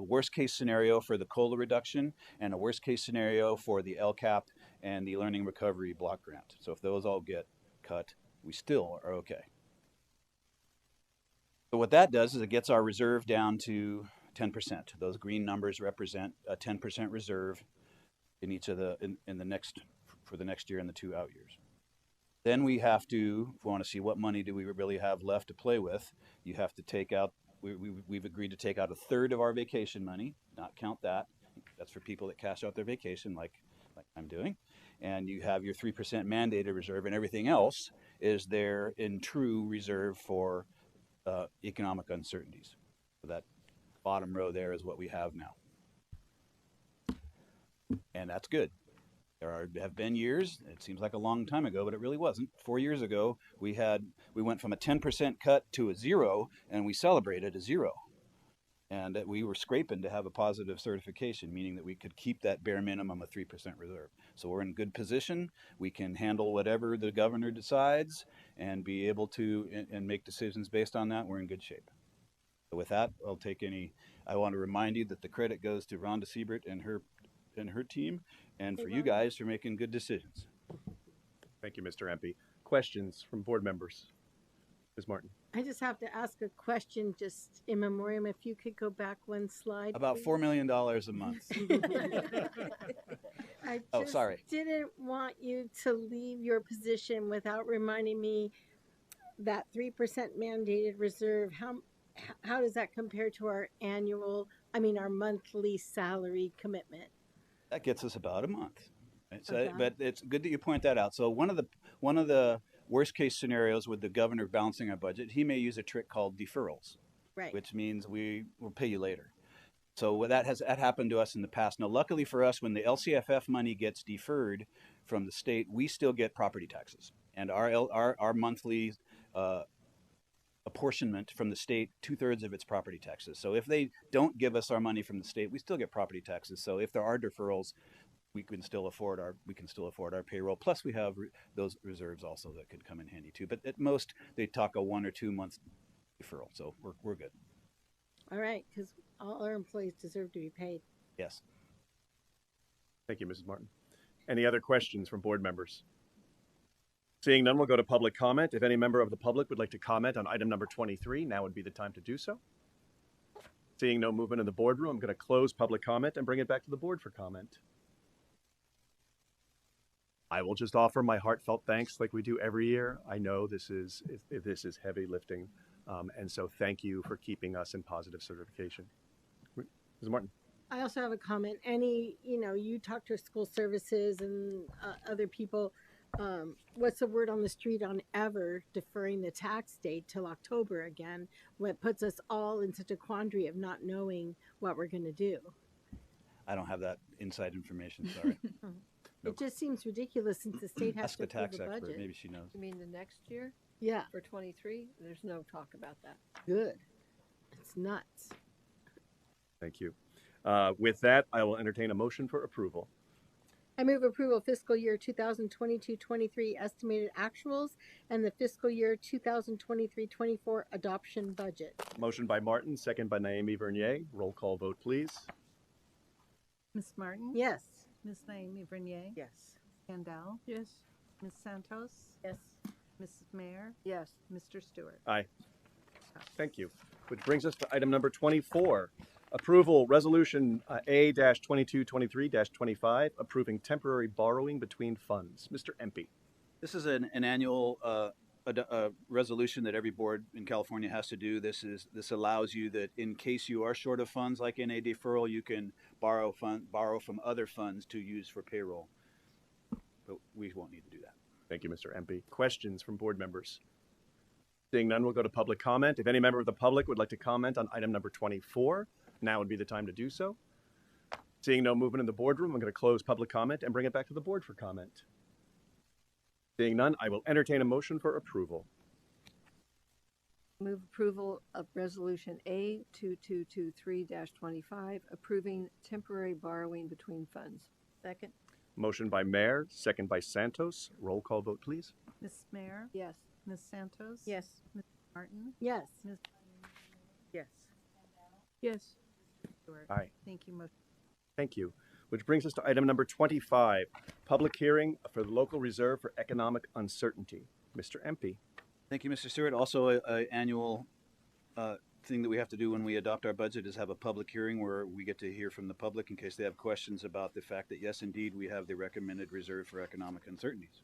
worst case scenario for the COLA reduction and a worst case scenario for the LCAP and the Learning Recovery Block Grant. So if those all get cut, we still are okay. So what that does is it gets our reserve down to 10%. Those green numbers represent a 10% reserve in each of for the next year and the 2 out years. Then we have to, if we want to see what money do we really have left to play with, you have to take out, we've agreed to take out 1/3 of our vacation money, not count that. That's for people that cash out their vacation like I'm doing. And you have your 3% mandated reserve, and everything else is there in true reserve for economic uncertainties. So that bottom row there is what we have now. And that's good. There have been years, it seems like a long time ago, but it really wasn't. 4 years ago, we went from a 10% cut to a 0, and we celebrated a 0. And we were scraping to have a positive certification, meaning that we could keep that bare minimum of 3% reserve. So we're in a good position. We can handle whatever the governor decides and be able to and make decisions based on that. We're in good shape. With that, I want to remind you that the credit goes to Rhonda Siebert and her team, and for you guys for making good decisions. Thank you, Mr. Empey. Questions from board members? Ms. Martin. I just have to ask a question, just in memoriam. If you could go back 1 slide. About please. $4 million a month. I just didn't want you to leave your position without reminding me that 3% mandated reserve. How does that compare to our monthly salary commitment? That gets us about a month. Right? So, Okay. but it's good that you point that out. So one of the worst case scenarios with the governor balancing our budget, he may use a trick called deferrals, Right. which means we will pay you later. So that happened to us in the past. Now, luckily for us, when the LCFF money gets deferred from the state, we still get property taxes, and our monthly apportionment from the state, 2/3 of its property taxes. So if they don't give us our money from the state, we still get property taxes. So if there are deferrals, we can still afford our payroll. Plus, we have those reserves also that could come in handy too. But at most, they talk a 1 or 2 month deferral. So we're good. All right, because all our employees deserve to be paid. Yes. Thank you, Mrs. Martin. Any other questions from board members? Seeing none, we'll go to public comment. If any member of the public would like to comment on item number 23, now would be the time to do so. Seeing no movement in the boardroom, I'm going to close public comment and bring it back to the board for comment. I will just offer my heartfelt thanks like we do every year. I know this is heavy lifting, and so thank you for keeping us in positive certification. Ms. Martin. I also have a comment. You talk to school services and other people. What's the word on the street on ever deferring the tax date till October again? What puts us all in such a quandary of not knowing what we're going to do. I don't have that inside information. Sorry. It just seems ridiculous since the state has Ask to the tax approve a expert. budget. Maybe she knows. You mean the next year Yeah, for 23? There's no talk about that. good. It's nuts. Thank you. With that, I will entertain a motion for approval. I move approval of fiscal year 2022-23 estimated actuals and the fiscal year 2023-24 adoption budget. Motion by Martin, second by Naomi Vernier. Roll call vote, please. Ms. Martin? Yes. Ms. Naomi Bernier? Yes. Candell? Yes. Ms. Santos? Yes. Mrs. Mayer? Yes. Mr. Stewart? Aye. Thank you. Which brings us to item number 24. Approval Resolution A-2223-25, approving temporary borrowing between funds. Mr. Empey. This is an annual resolution that every board in California has to do. This allows you that in case you are short of funds, like in a deferral, you can borrow from other funds to use for payroll. But we won't need to do that. Thank you, Mr. Empey. Questions from board members? Seeing none, we'll go to public comment. If any member of the public would like to comment on item number 24, now would be the time to do so. Seeing no movement in the boardroom, I'm going to close public comment and bring it back to the board for comment. Seeing none, I will entertain a motion for approval. Move approval of Resolution A-2223-25, approving temporary borrowing between funds. Second. Motion by Mayor, second by Santos. Roll call vote, please. Ms. Mayer? Yes. Ms. Santos? Yes. Ms. Martin? Yes. Ms. Yes. Yes. Stewart? Aye. Thank you. Motion. Thank you. Which brings us to item number 25, public hearing for the local reserve for economic uncertainty. Mr. Empey. Thank you, Mr. Stewart. Also, an annual thing that we have to do when we adopt our budget is have a public hearing where we get to hear from the public in case they have questions about the fact that, yes, indeed, we have the recommended reserve for economic uncertainties.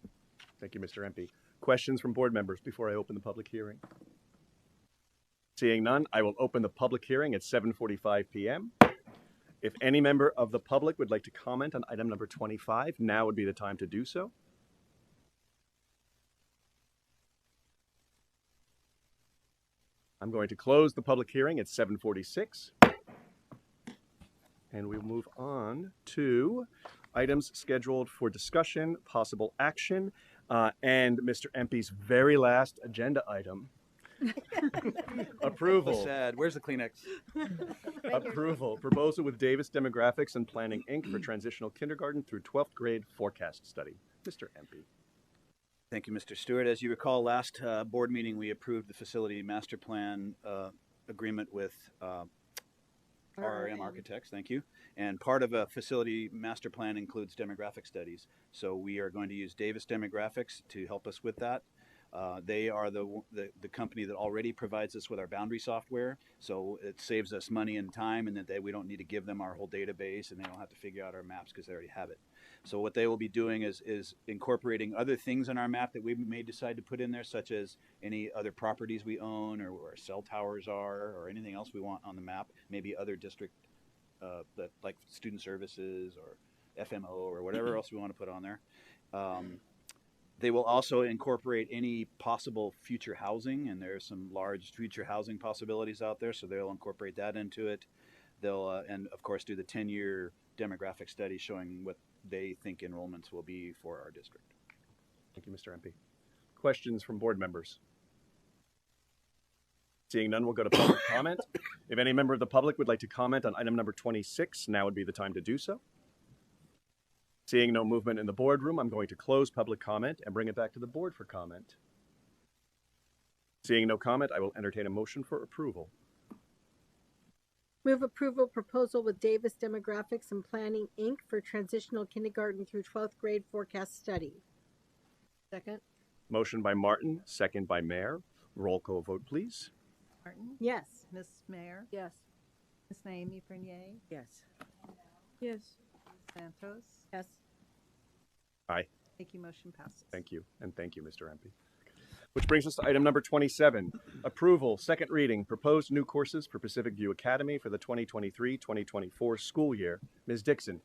Thank you, Mr. Empey. Questions from board members before I open the public hearing? Seeing none, I will open the public hearing at 7:45 p.m. If any member of the public would like to comment on item number 25, now would be the time to do so. I'm going to close the public hearing at 7:46. And we'll move on to items scheduled for discussion, possible action, and Mr. Empey's very last agenda item. Approval. Sad. Where's the Kleenex? Approval. Proposal with Davis Demographics and Planning, Inc. for transitional kindergarten through 12th grade forecast study. Mr. Empey. Thank you, Mr. Stewart. As you recall, last board meeting, we approved the facility master plan agreement with RRM Architects. Thank you. And part of a facility master plan includes demographic studies. So we are going to use Davis Demographics to help us with that. They are the company that already provides us with our boundary software, so it saves us money and time, and that we don't need to give them our whole database, and they don't have to figure out our maps because they already have it. So what they will be doing is incorporating other things in our map that we may decide to put in there, such as any other properties we own, or where cell towers are, or anything else we want on the map. Maybe other district, like student services or FMO or whatever else we want to put on there. They will also incorporate any possible future housing, and there's some large future housing possibilities out there, so they'll incorporate that into it. They'll, and of course, do the 10-year demographic study showing what they think enrollments will be for our district. Thank you, Mr. MP. Questions from board members? Seeing none, we'll go to public comment. If any member of the public would like to comment on item number 26, now would be the time to do so. Seeing no movement in the boardroom, I'm going to close public comment and bring it back to the board for comment. Seeing no comment, I will entertain a motion for approval. Move approval proposal with Davis Demographics and Planning, Inc. for transitional kindergarten through 12th grade forecast study. Second? Motion by Martin, second by Mayor. Roll call vote, please. Martin? Yes. Miss Mayer? Yes. Miss Naomi Bernier? Yes. Yes. Santos? Yes. Aye. Thank you. Motion passes. Thank you, and thank you, Mr. MP. Which brings us to item number 27, approval, second reading, proposed new courses for Pacific View Academy for the 2023-2024 school year. Ms. Dixon.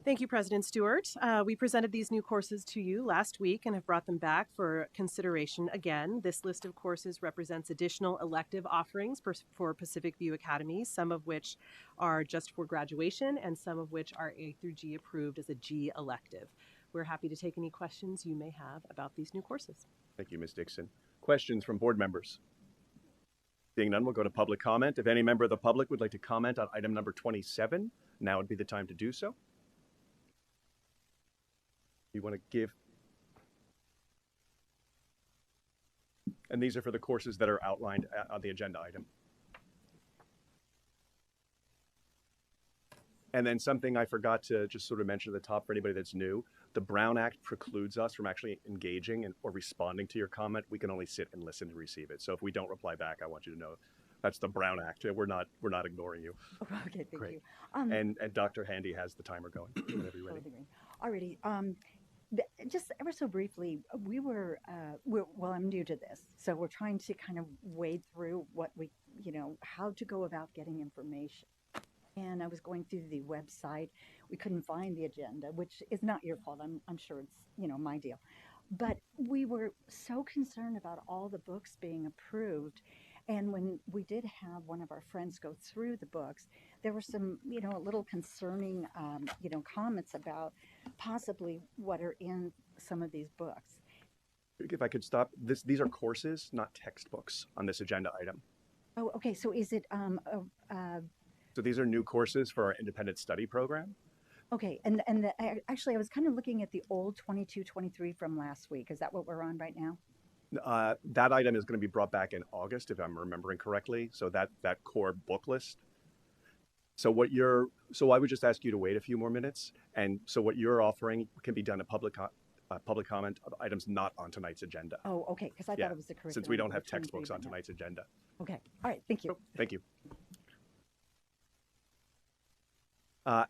Thank you, President Stewart. We presented these new courses to you last week and have brought them back for consideration again. This list of courses represents additional elective offerings for Pacific View Academy, some of which are just for graduation and some of which are A through G approved as a G elective. We're happy to take any questions you may have about these new courses. Thank you, Ms. Dixon. Questions from board members? Seeing none, we'll go to public comment. If any member of the public would like to comment on item number 27, now would be the time to do so. You want to give? And these are for the courses that are outlined on the agenda item. And then something I forgot to just sort of mention at the top for anybody that's new, the Brown Act precludes us from actually engaging or responding to your comment. We can only sit and listen to receive it. So if we don't reply back, I want you to know that's the Brown Act. We're not ignoring you. Okay, thank Great. you. And Dr. Handy has the timer going whenever you're ready. Alrighty. Just ever so briefly, well, I'm new to this, so we're trying to kind of wade through what how to go about getting information. And I was going through the website. We couldn't find the agenda, which is not your fault. I'm sure it's, my deal. But we were so concerned about all the books being approved. And when we did have one of our friends go through the books, there were some, a little concerning, comments about possibly what are in some of these books. If I could stop, these are courses, not textbooks on this agenda item. Oh, okay. So is it, So these are new courses for our independent study program. okay. And actually, I was kind of looking at the old 22-23 from last week. Is that what we're on right now? That item is going to be brought back in August, if I'm remembering correctly. So that core book list. So I would just ask you to wait a few more minutes. And so what you're offering can be done at public comment of items not on tonight's agenda. Oh, okay. Because I thought it was the curriculum. Since we don't have which we textbooks on didn't have. tonight's agenda. Okay. All right. Thank you. Thank you.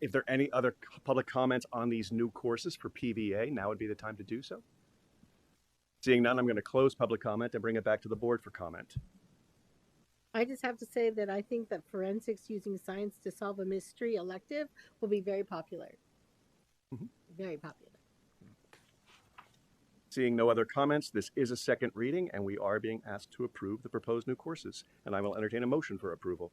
If there are any other public comments on these new courses for PVA, now would be the time to do so. Seeing none, I'm going to close public comment and bring it back to the board for comment. I just have to say that I think that forensics using science to solve a mystery elective will be very popular. Mm-hmm. Very popular. Seeing no other comments, this is a second reading, and we are being asked to approve the proposed new courses, and I will entertain a motion for approval.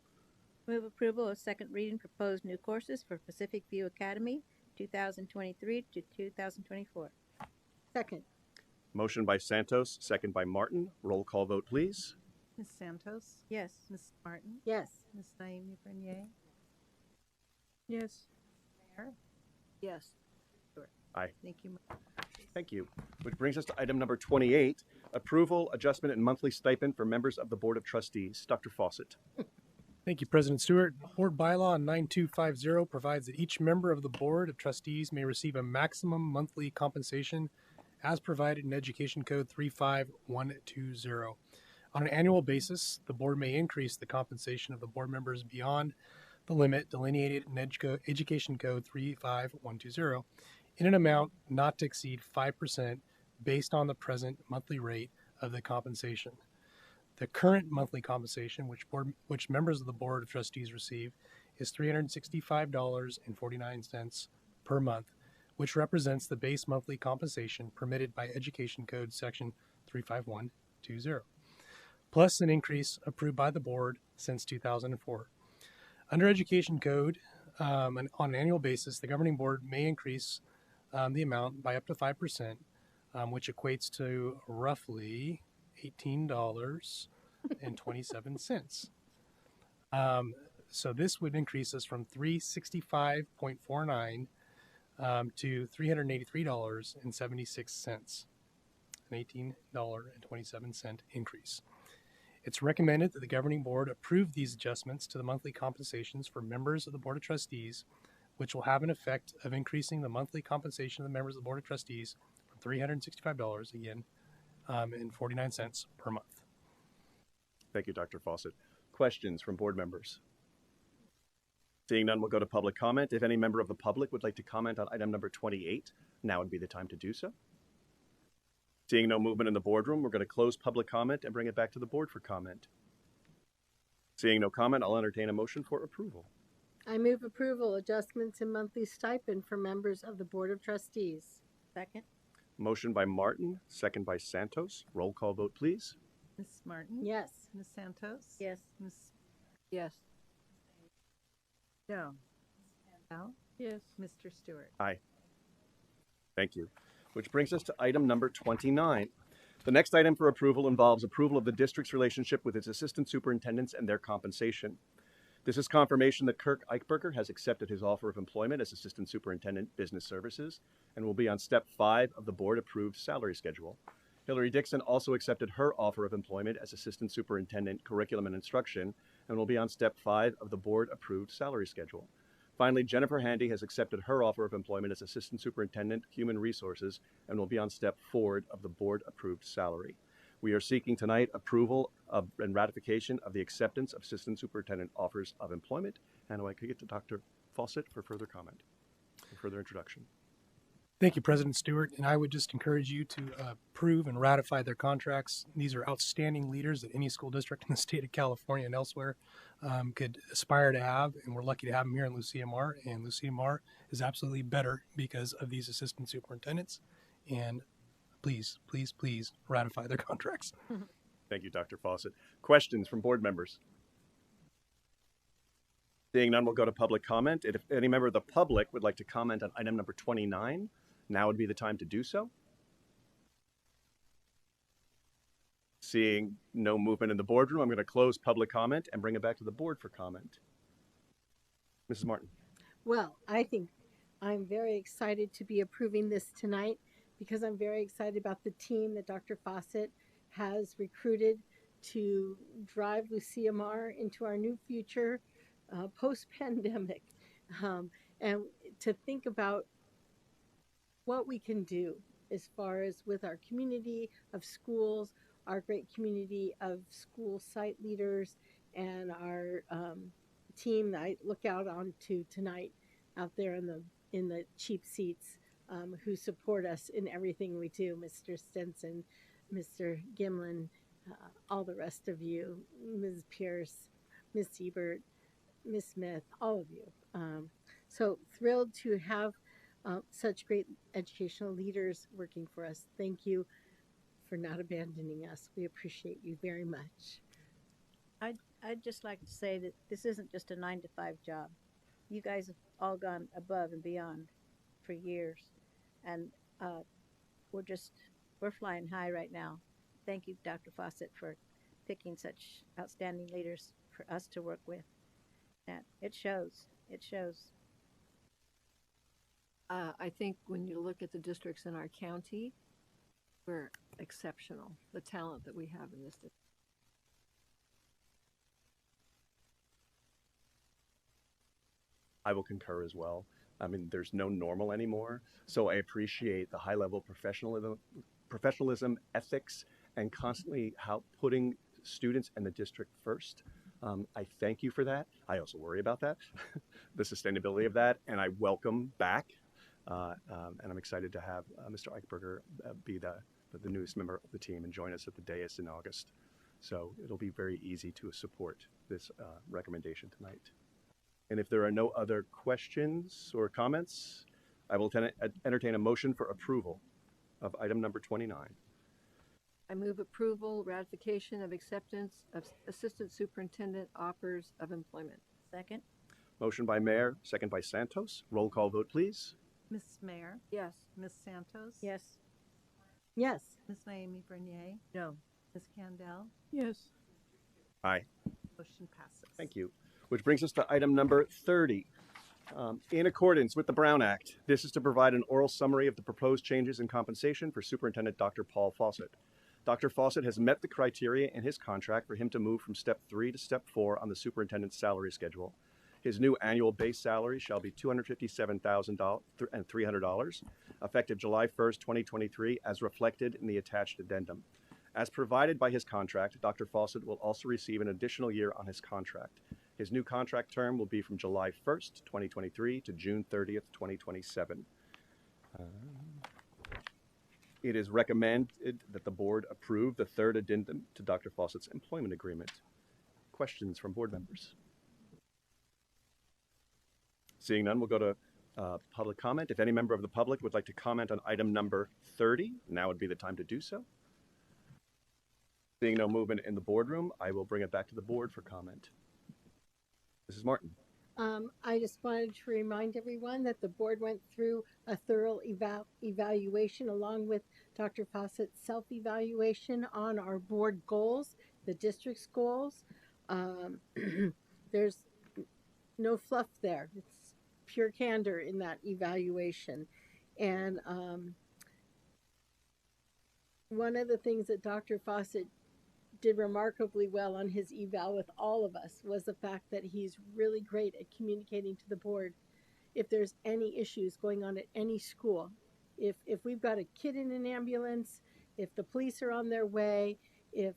Move approval of second reading proposed new courses for Pacific View Academy 2023 to 2024. Second. Motion by Santos, second by Martin. Roll call vote, please. Miss Santos? Yes. Miss Martin? Yes. Miss Naomi Bernier? Yes. Mayor? Yes. Aye. Thank you. Thank you. Which brings us to item number 28, approval, adjustment, and monthly stipend for members of the Board of Trustees. Dr. Fawcett. Thank you, President Stewart. Board bylaw 9250 provides that each member of the Board of Trustees may receive a maximum monthly compensation as provided in Education Code 35120. On an annual basis, the board may increase the compensation of the board members beyond the limit delineated in Education Code 35120 in an amount not to exceed 5% based on the present monthly rate of the compensation. The current monthly compensation which members of the Board of Trustees receive is $365.49 per month, which represents the base monthly compensation permitted by Education Code Section 35120, plus an increase approved by the board since 2004. Under Education Code, on an annual basis, the governing board may increase the amount by up to 5%, which equates to roughly $18.27. So this would increase us from $365.49 to $383.76, an $18.27 increase. It's recommended that the governing board approve these adjustments to the monthly compensations for members of the Board of Trustees, which will have an effect of increasing the monthly compensation of the members of the Board of Trustees from $365 again and 49 cents per month. Thank you, Dr. Fawcett. Questions from board members? Seeing none, we'll go to public comment. If any member of the public would like to comment on item number 28, now would be the time to do so. Seeing no movement in the boardroom, we're going to close public comment and bring it back to the board for comment. Seeing no comment, I'll entertain a motion for approval. I move approval adjustments in monthly stipend for members of the Board of Trustees. Second. Motion by Martin, second by Santos. Roll call vote, please. Ms. Martin? Yes. Ms. Santos? Yes. Ms. Yes. No. Al? Yes. Mr. Stewart? Aye. Thank you. Which brings us to item number 29. The next item for approval involves approval of the district's relationship with its assistant superintendents and their compensation. This is confirmation that Kirk Eichberger has accepted his offer of employment as Assistant Superintendent Business Services and will be on step 5 of the board-approved salary schedule. Hillary Dixon also accepted her offer of employment as Assistant Superintendent Curriculum and Instruction and will be on step 5 of the board-approved salary schedule. Finally, Jennifer Handy has accepted her offer of employment as Assistant Superintendent Human Resources and will be on step 4 of the board-approved salary. We are seeking tonight approval of and ratification of the acceptance of Assistant Superintendent offers of employment. And I could get to Dr. Fawcett for further comment, for further introduction. Thank you, President Stewart. And I would just encourage you to approve and ratify their contracts. These are outstanding leaders that any school district in the state of California and elsewhere could aspire to have. And we're lucky to have them here in Lucia Mar. And Lucia Mar is absolutely better because of these assistant superintendents. And please, please, please ratify their contracts. Thank you, Dr. Fawcett. Questions from board members? Seeing none, we'll go to public comment. If any member of the public would like to comment on item number 29, now would be the time to do so. Seeing no movement in the boardroom, I'm going to close public comment and bring it back to the board for comment. Mrs. Martin. Well, I think I'm very excited to be approving this tonight because I'm very excited about the team that Dr. Fawcett has recruited to drive Lucia Mar into our new future post-pandemic, and to think about what we can do as far as with our community of schools, our great community of school site leaders, and our team that I look out onto tonight out there in the cheap seats who support us in everything we do, Mr. Stenson, Mr. Gimlin, all the rest of you, Ms. Pierce, Ms. Siebert, Ms. Smith, all of you. So thrilled to have such great educational leaders working for us. Thank you for not abandoning us. We appreciate you very much. I'd just like to say that this isn't just a 9-to-5 job. You guys have all gone above and beyond for years, and we're flying high right now. Thank you, Dr. Fawcett, for picking such outstanding leaders for us to work with. That it shows. It shows. I think when you look at the districts in our county, we're exceptional. The talent that we have in this district. I will concur as well. I mean, there's no normal anymore. So I appreciate the high level professionalism, ethics, and constantly putting students and the district first. I thank you for that. I also worry about that, the sustainability of that, and I welcome back. And I'm excited to have Mr. Eichberger be the newest member of the team and join us at the dais in August. So it'll be very easy to support this recommendation tonight. And if there are no other questions or comments, I will entertain a motion for approval of item number 29. I move approval, ratification of acceptance of Assistant Superintendent offers of employment. Second? Motion by Mayor, second by Santos. Roll call vote, please. Miss Mayor, Yes. Miss Santos, Yes. Yes. Miss Naomi Bernier, No. Miss Candell, Yes. Aye. motion passes. Thank you. Which brings us to item number 30. In accordance with the Brown Act, this is to provide an oral summary of the proposed changes in compensation for Superintendent Dr. Paul Fawcett. Dr. Fawcett has met the criteria in his contract for him to move from Step 3 to Step 4 on the superintendent's salary schedule. His new annual base salary shall be $257,300, effective July 1st, 2023, as reflected in the attached addendum. As provided by his contract, Dr. Fawcett will also receive an additional year on his contract. His new contract term will be from July 1st, 2023 to June 30th, 2027. It is recommended that the board approve the third addendum to Dr. Fawcett's employment agreement. Questions from board members? Seeing none, we'll go to public comment. If any member of the public would like to comment on item number 30, now would be the time to do so. Seeing no movement in the boardroom, I will bring it back to the board for comment. Mrs. Martin. I just wanted to remind everyone that the board went through a thorough evaluation along with Dr. Fawcett's self-evaluation on our board goals, the district's goals. There's no fluff there. It's pure candor in that evaluation. And one of the things that Dr. Fawcett did remarkably well on his eval with all of us was the fact that he's really great at communicating to the board if there's any issues going on at any school. If we've got a kid in an ambulance, if the police are on their way, if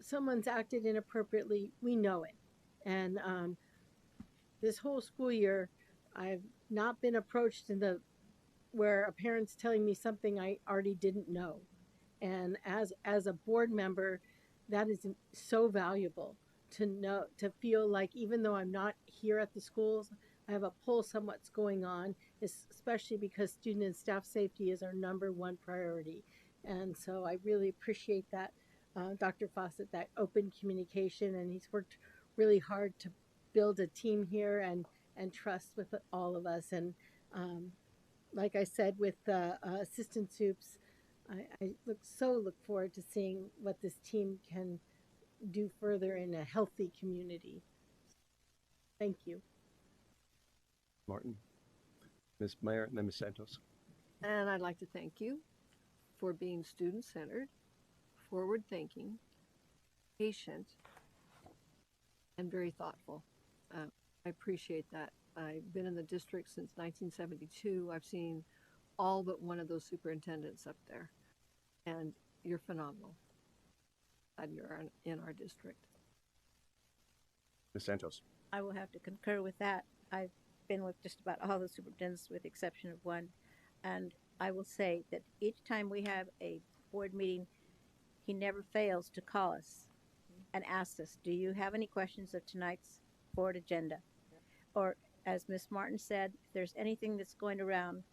someone's acted inappropriately, we know it. And this whole school year, I've not been approached where a parent's telling me something I already didn't know. And as a board member, that is so valuable to know, to feel like even though I'm not here at the schools, I have a pulse on what's going on, especially because student and staff safety is our #1 priority. And so I really appreciate that, Dr. Fawcett, that open communication, and he's worked really hard to build a team here and trust with all of us. And like I said, with Assistant Soups, I look forward to seeing what this team can do further in a healthy community. Thank you. Martin, Ms. Mayer, and then Ms. Santos. And I'd like to thank you for being student-centered, forward-thinking, patient, and very thoughtful. I appreciate that. I've been in the district since 1972. I've seen all but one of those superintendents up there. And you're phenomenal. And you're in our district. Ms. Santos. I will have to concur with that. I've been with just about all the superintendents with the exception of one. And I will say that each time we have a board meeting, he never fails to call us and ask us, do you have any questions of tonight's board agenda? Or as Ms. Martin said, if there's anything that's going around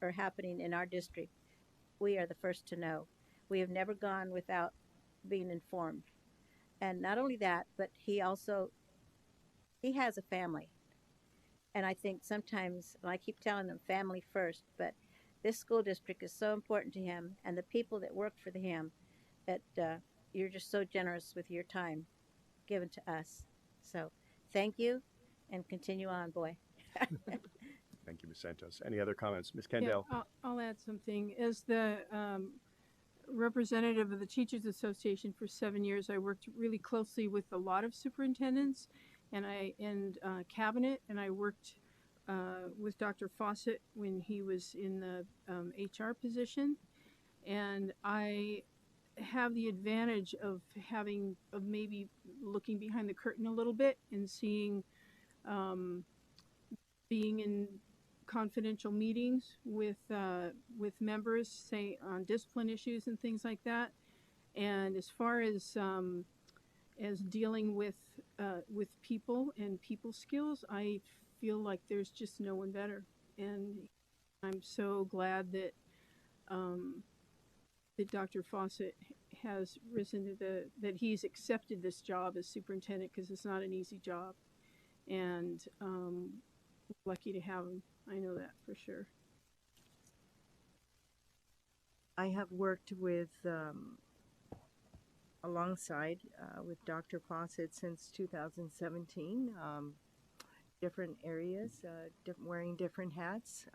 or happening in our district, we are the first to know. We have never gone without being informed. And not only that, but he has a family. And I think sometimes, and I keep telling them family first, but this school district is so important to him and the people that work for him that you're just so generous with your time given to us. So thank you and continue on, boy. Thank you, Ms. Santos. Any other comments? Ms. Kendall? Yeah, I'll add something. As the representative of the Teachers Association for 7 years, I worked really closely with a lot of superintendents and cabinet, and I worked with Dr. Fawcett when he was in the HR position. And I have the advantage of maybe looking behind the curtain a little bit and seeing, being in confidential meetings with members, say on discipline issues and things like that. And as far as dealing with people and people skills, I feel like there's just no one better. And I'm so glad that that Dr. Fawcett has risen to that he's accepted this job as superintendent, because it's not an easy job, and lucky to have him. I know that for sure. I have worked with alongside with Dr. Fawcett since 2017, different areas, wearing different hats.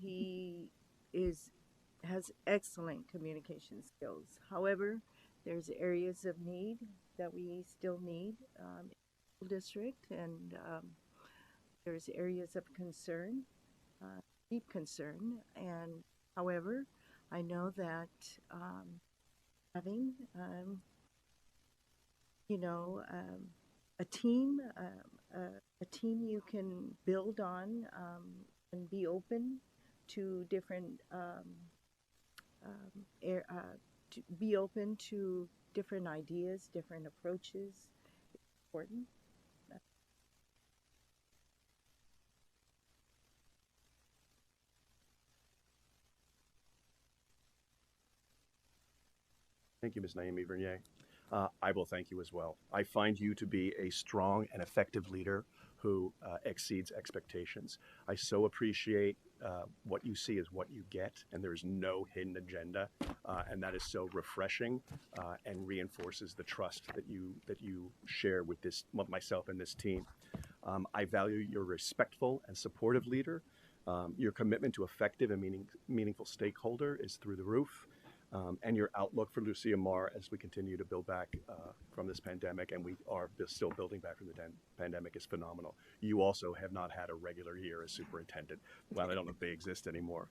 He has excellent communication skills. However, there's areas of need that we still need in the school district, and there's areas of concern, deep concern. And however, I know that having a team you can build on, and be open to different be open to different ideas, different approaches. It's important. Thank you, Ms. Naomi Vernier. I will thank you as well. I find you to be a strong and effective leader who exceeds expectations. I so appreciate what you see is what you get, and there's no hidden agenda, and that is so refreshing and reinforces the trust that you share with myself and this team. I value your respectful and supportive leader. Your commitment to effective and meaningful stakeholder is through the roof. And your outlook for Lucia Mar as we continue to build back from this pandemic, and we are still building back from the pandemic, is phenomenal. You also have not had a regular year as superintendent. Well, I don't know if they exist anymore.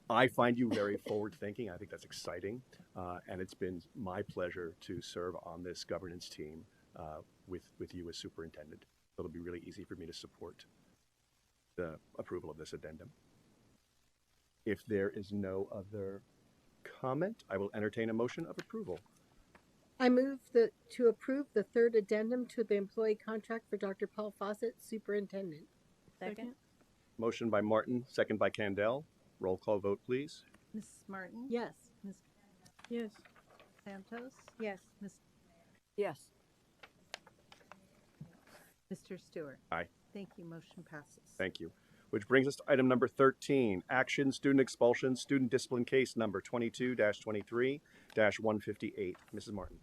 I find you very forward-thinking. I think that's exciting, and it's been my pleasure to serve on this governance team with you as superintendent. It'll be really easy for me to support the approval of this addendum. If there is no other comment, I will entertain a motion of approval. I move to approve the third addendum to the employee contract for Dr. Paul Fawcett, superintendent. Second. Motion by Martin, second by Candell. Roll call vote, please. Mrs. Martin? Yes. Ms. Yes. Santos? Yes. Ms. Yes. Mr. Stewart? Aye. Thank you. Motion passes. Thank you. Which brings us to item number 13, action student expulsion, student discipline case number 22-23-158. Mrs. Martin.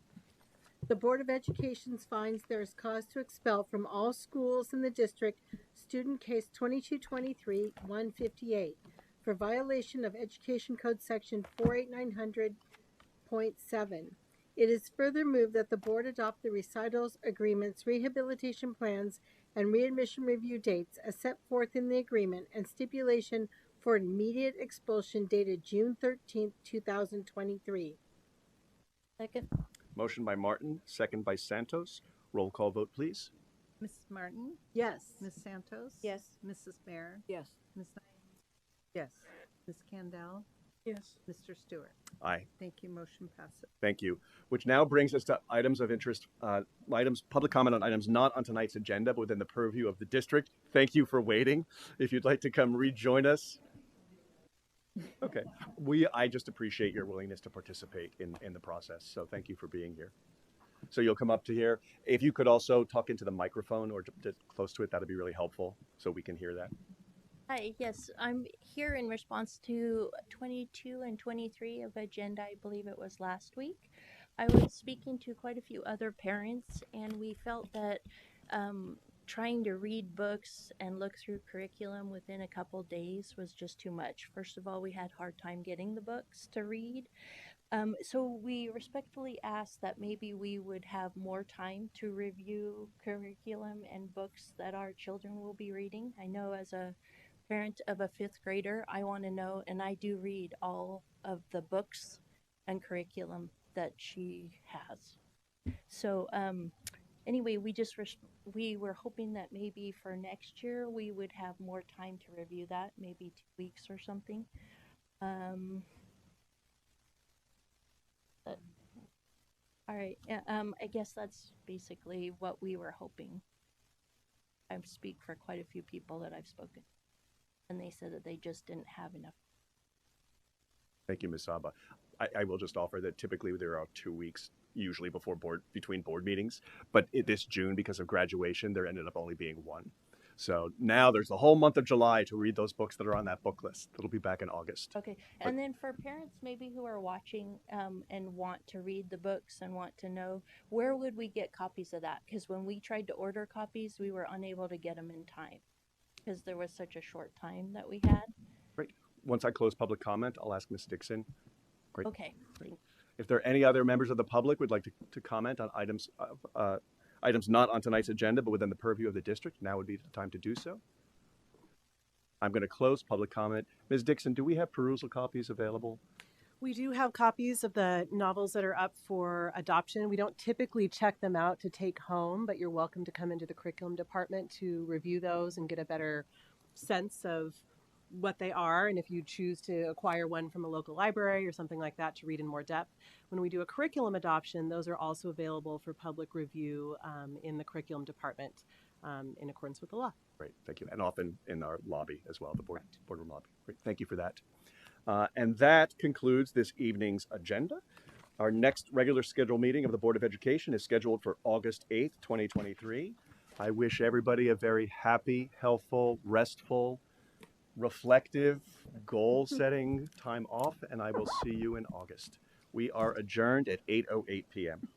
The Board of Education finds there is cause to expel from all schools in the district student case 22-23-158 for violation of Education Code Section 48900.7. It is further moved that the board adopt the recitals, agreements, rehabilitation plans, and readmission review dates as set forth in the agreement and stipulation for immediate expulsion dated June 13th, 2023. Second. Motion by Martin, second by Santos. Roll call vote, please. Mrs. Martin? Yes. Ms. Santos? Yes. Mrs. Bear? Yes. Ms. Yes. Ms. Candell? Yes. Mr. Stewart? Aye. Thank you. Motion passes. Thank you. Which now brings us to items of interest, public comment on items not on tonight's agenda, but within the purview of the district. Thank you for waiting. If you'd like to come rejoin us. Okay. I just appreciate your willingness to participate in the process. So thank you for being here. So you'll come up to here. If you could also talk into the microphone or just close to it, that'd be really helpful so we can hear that. Hi, yes, I'm here in response to 22 and 23 of agenda, I believe it was last week. I was speaking to quite a few other parents, and we felt that trying to read books and look through curriculum within a couple days was just too much. First of all, we had a hard time getting the books to read. So we respectfully asked that maybe we would have more time to review curriculum and books that our children will be reading. I know as a parent of a fifth grader, I want to know, and I do read all of the books and curriculum that she has. So anyway, we were hoping that maybe for next year we would have more time to review that, maybe 2 weeks or something. But, all right, I guess that's basically what we were hoping. I speak for quite a few people that I've spoken. and they said that they just didn't have enough. Thank you, Ms. Saba. I will just offer that typically there are 2 weeks usually between board meetings, but this June, because of graduation, there ended up only being one. So now there's the whole month of July to read those books that are on that book list. It'll be back in August. Okay, and then for parents maybe who are watching and want to read the books and want to know, where would we get copies of that? Because when we tried to order copies, we were unable to get them in time because there was such a short time that we had. Great. Once I close public comment, I'll ask Ms. Dixon. Great. Okay. Great. If there are any other members of the public would like to comment on items not on tonight's agenda but within the purview of the district, now would be the time to do so. I'm going to close public comment. Ms. Dixon, do we have perusal copies available? We do have copies of the novels that are up for adoption. We don't typically check them out to take home, but you're welcome to come into the curriculum department to review those and get a better sense of what they are, and if you choose to acquire one from a local library or something like that to read in more depth. When we do a curriculum adoption, those are also available for public review in the curriculum department in accordance with the law. Great, thank you. And often in our lobby as well, the boardroom lobby. Great, thank you for that. And that concludes this evening's agenda. Our next regular scheduled meeting of the Board of Education is scheduled for August 8th, 2023. I wish everybody a very happy, healthful, restful, reflective, goal-setting time off, and I will see you in August. We are adjourned at 8:08 p.m.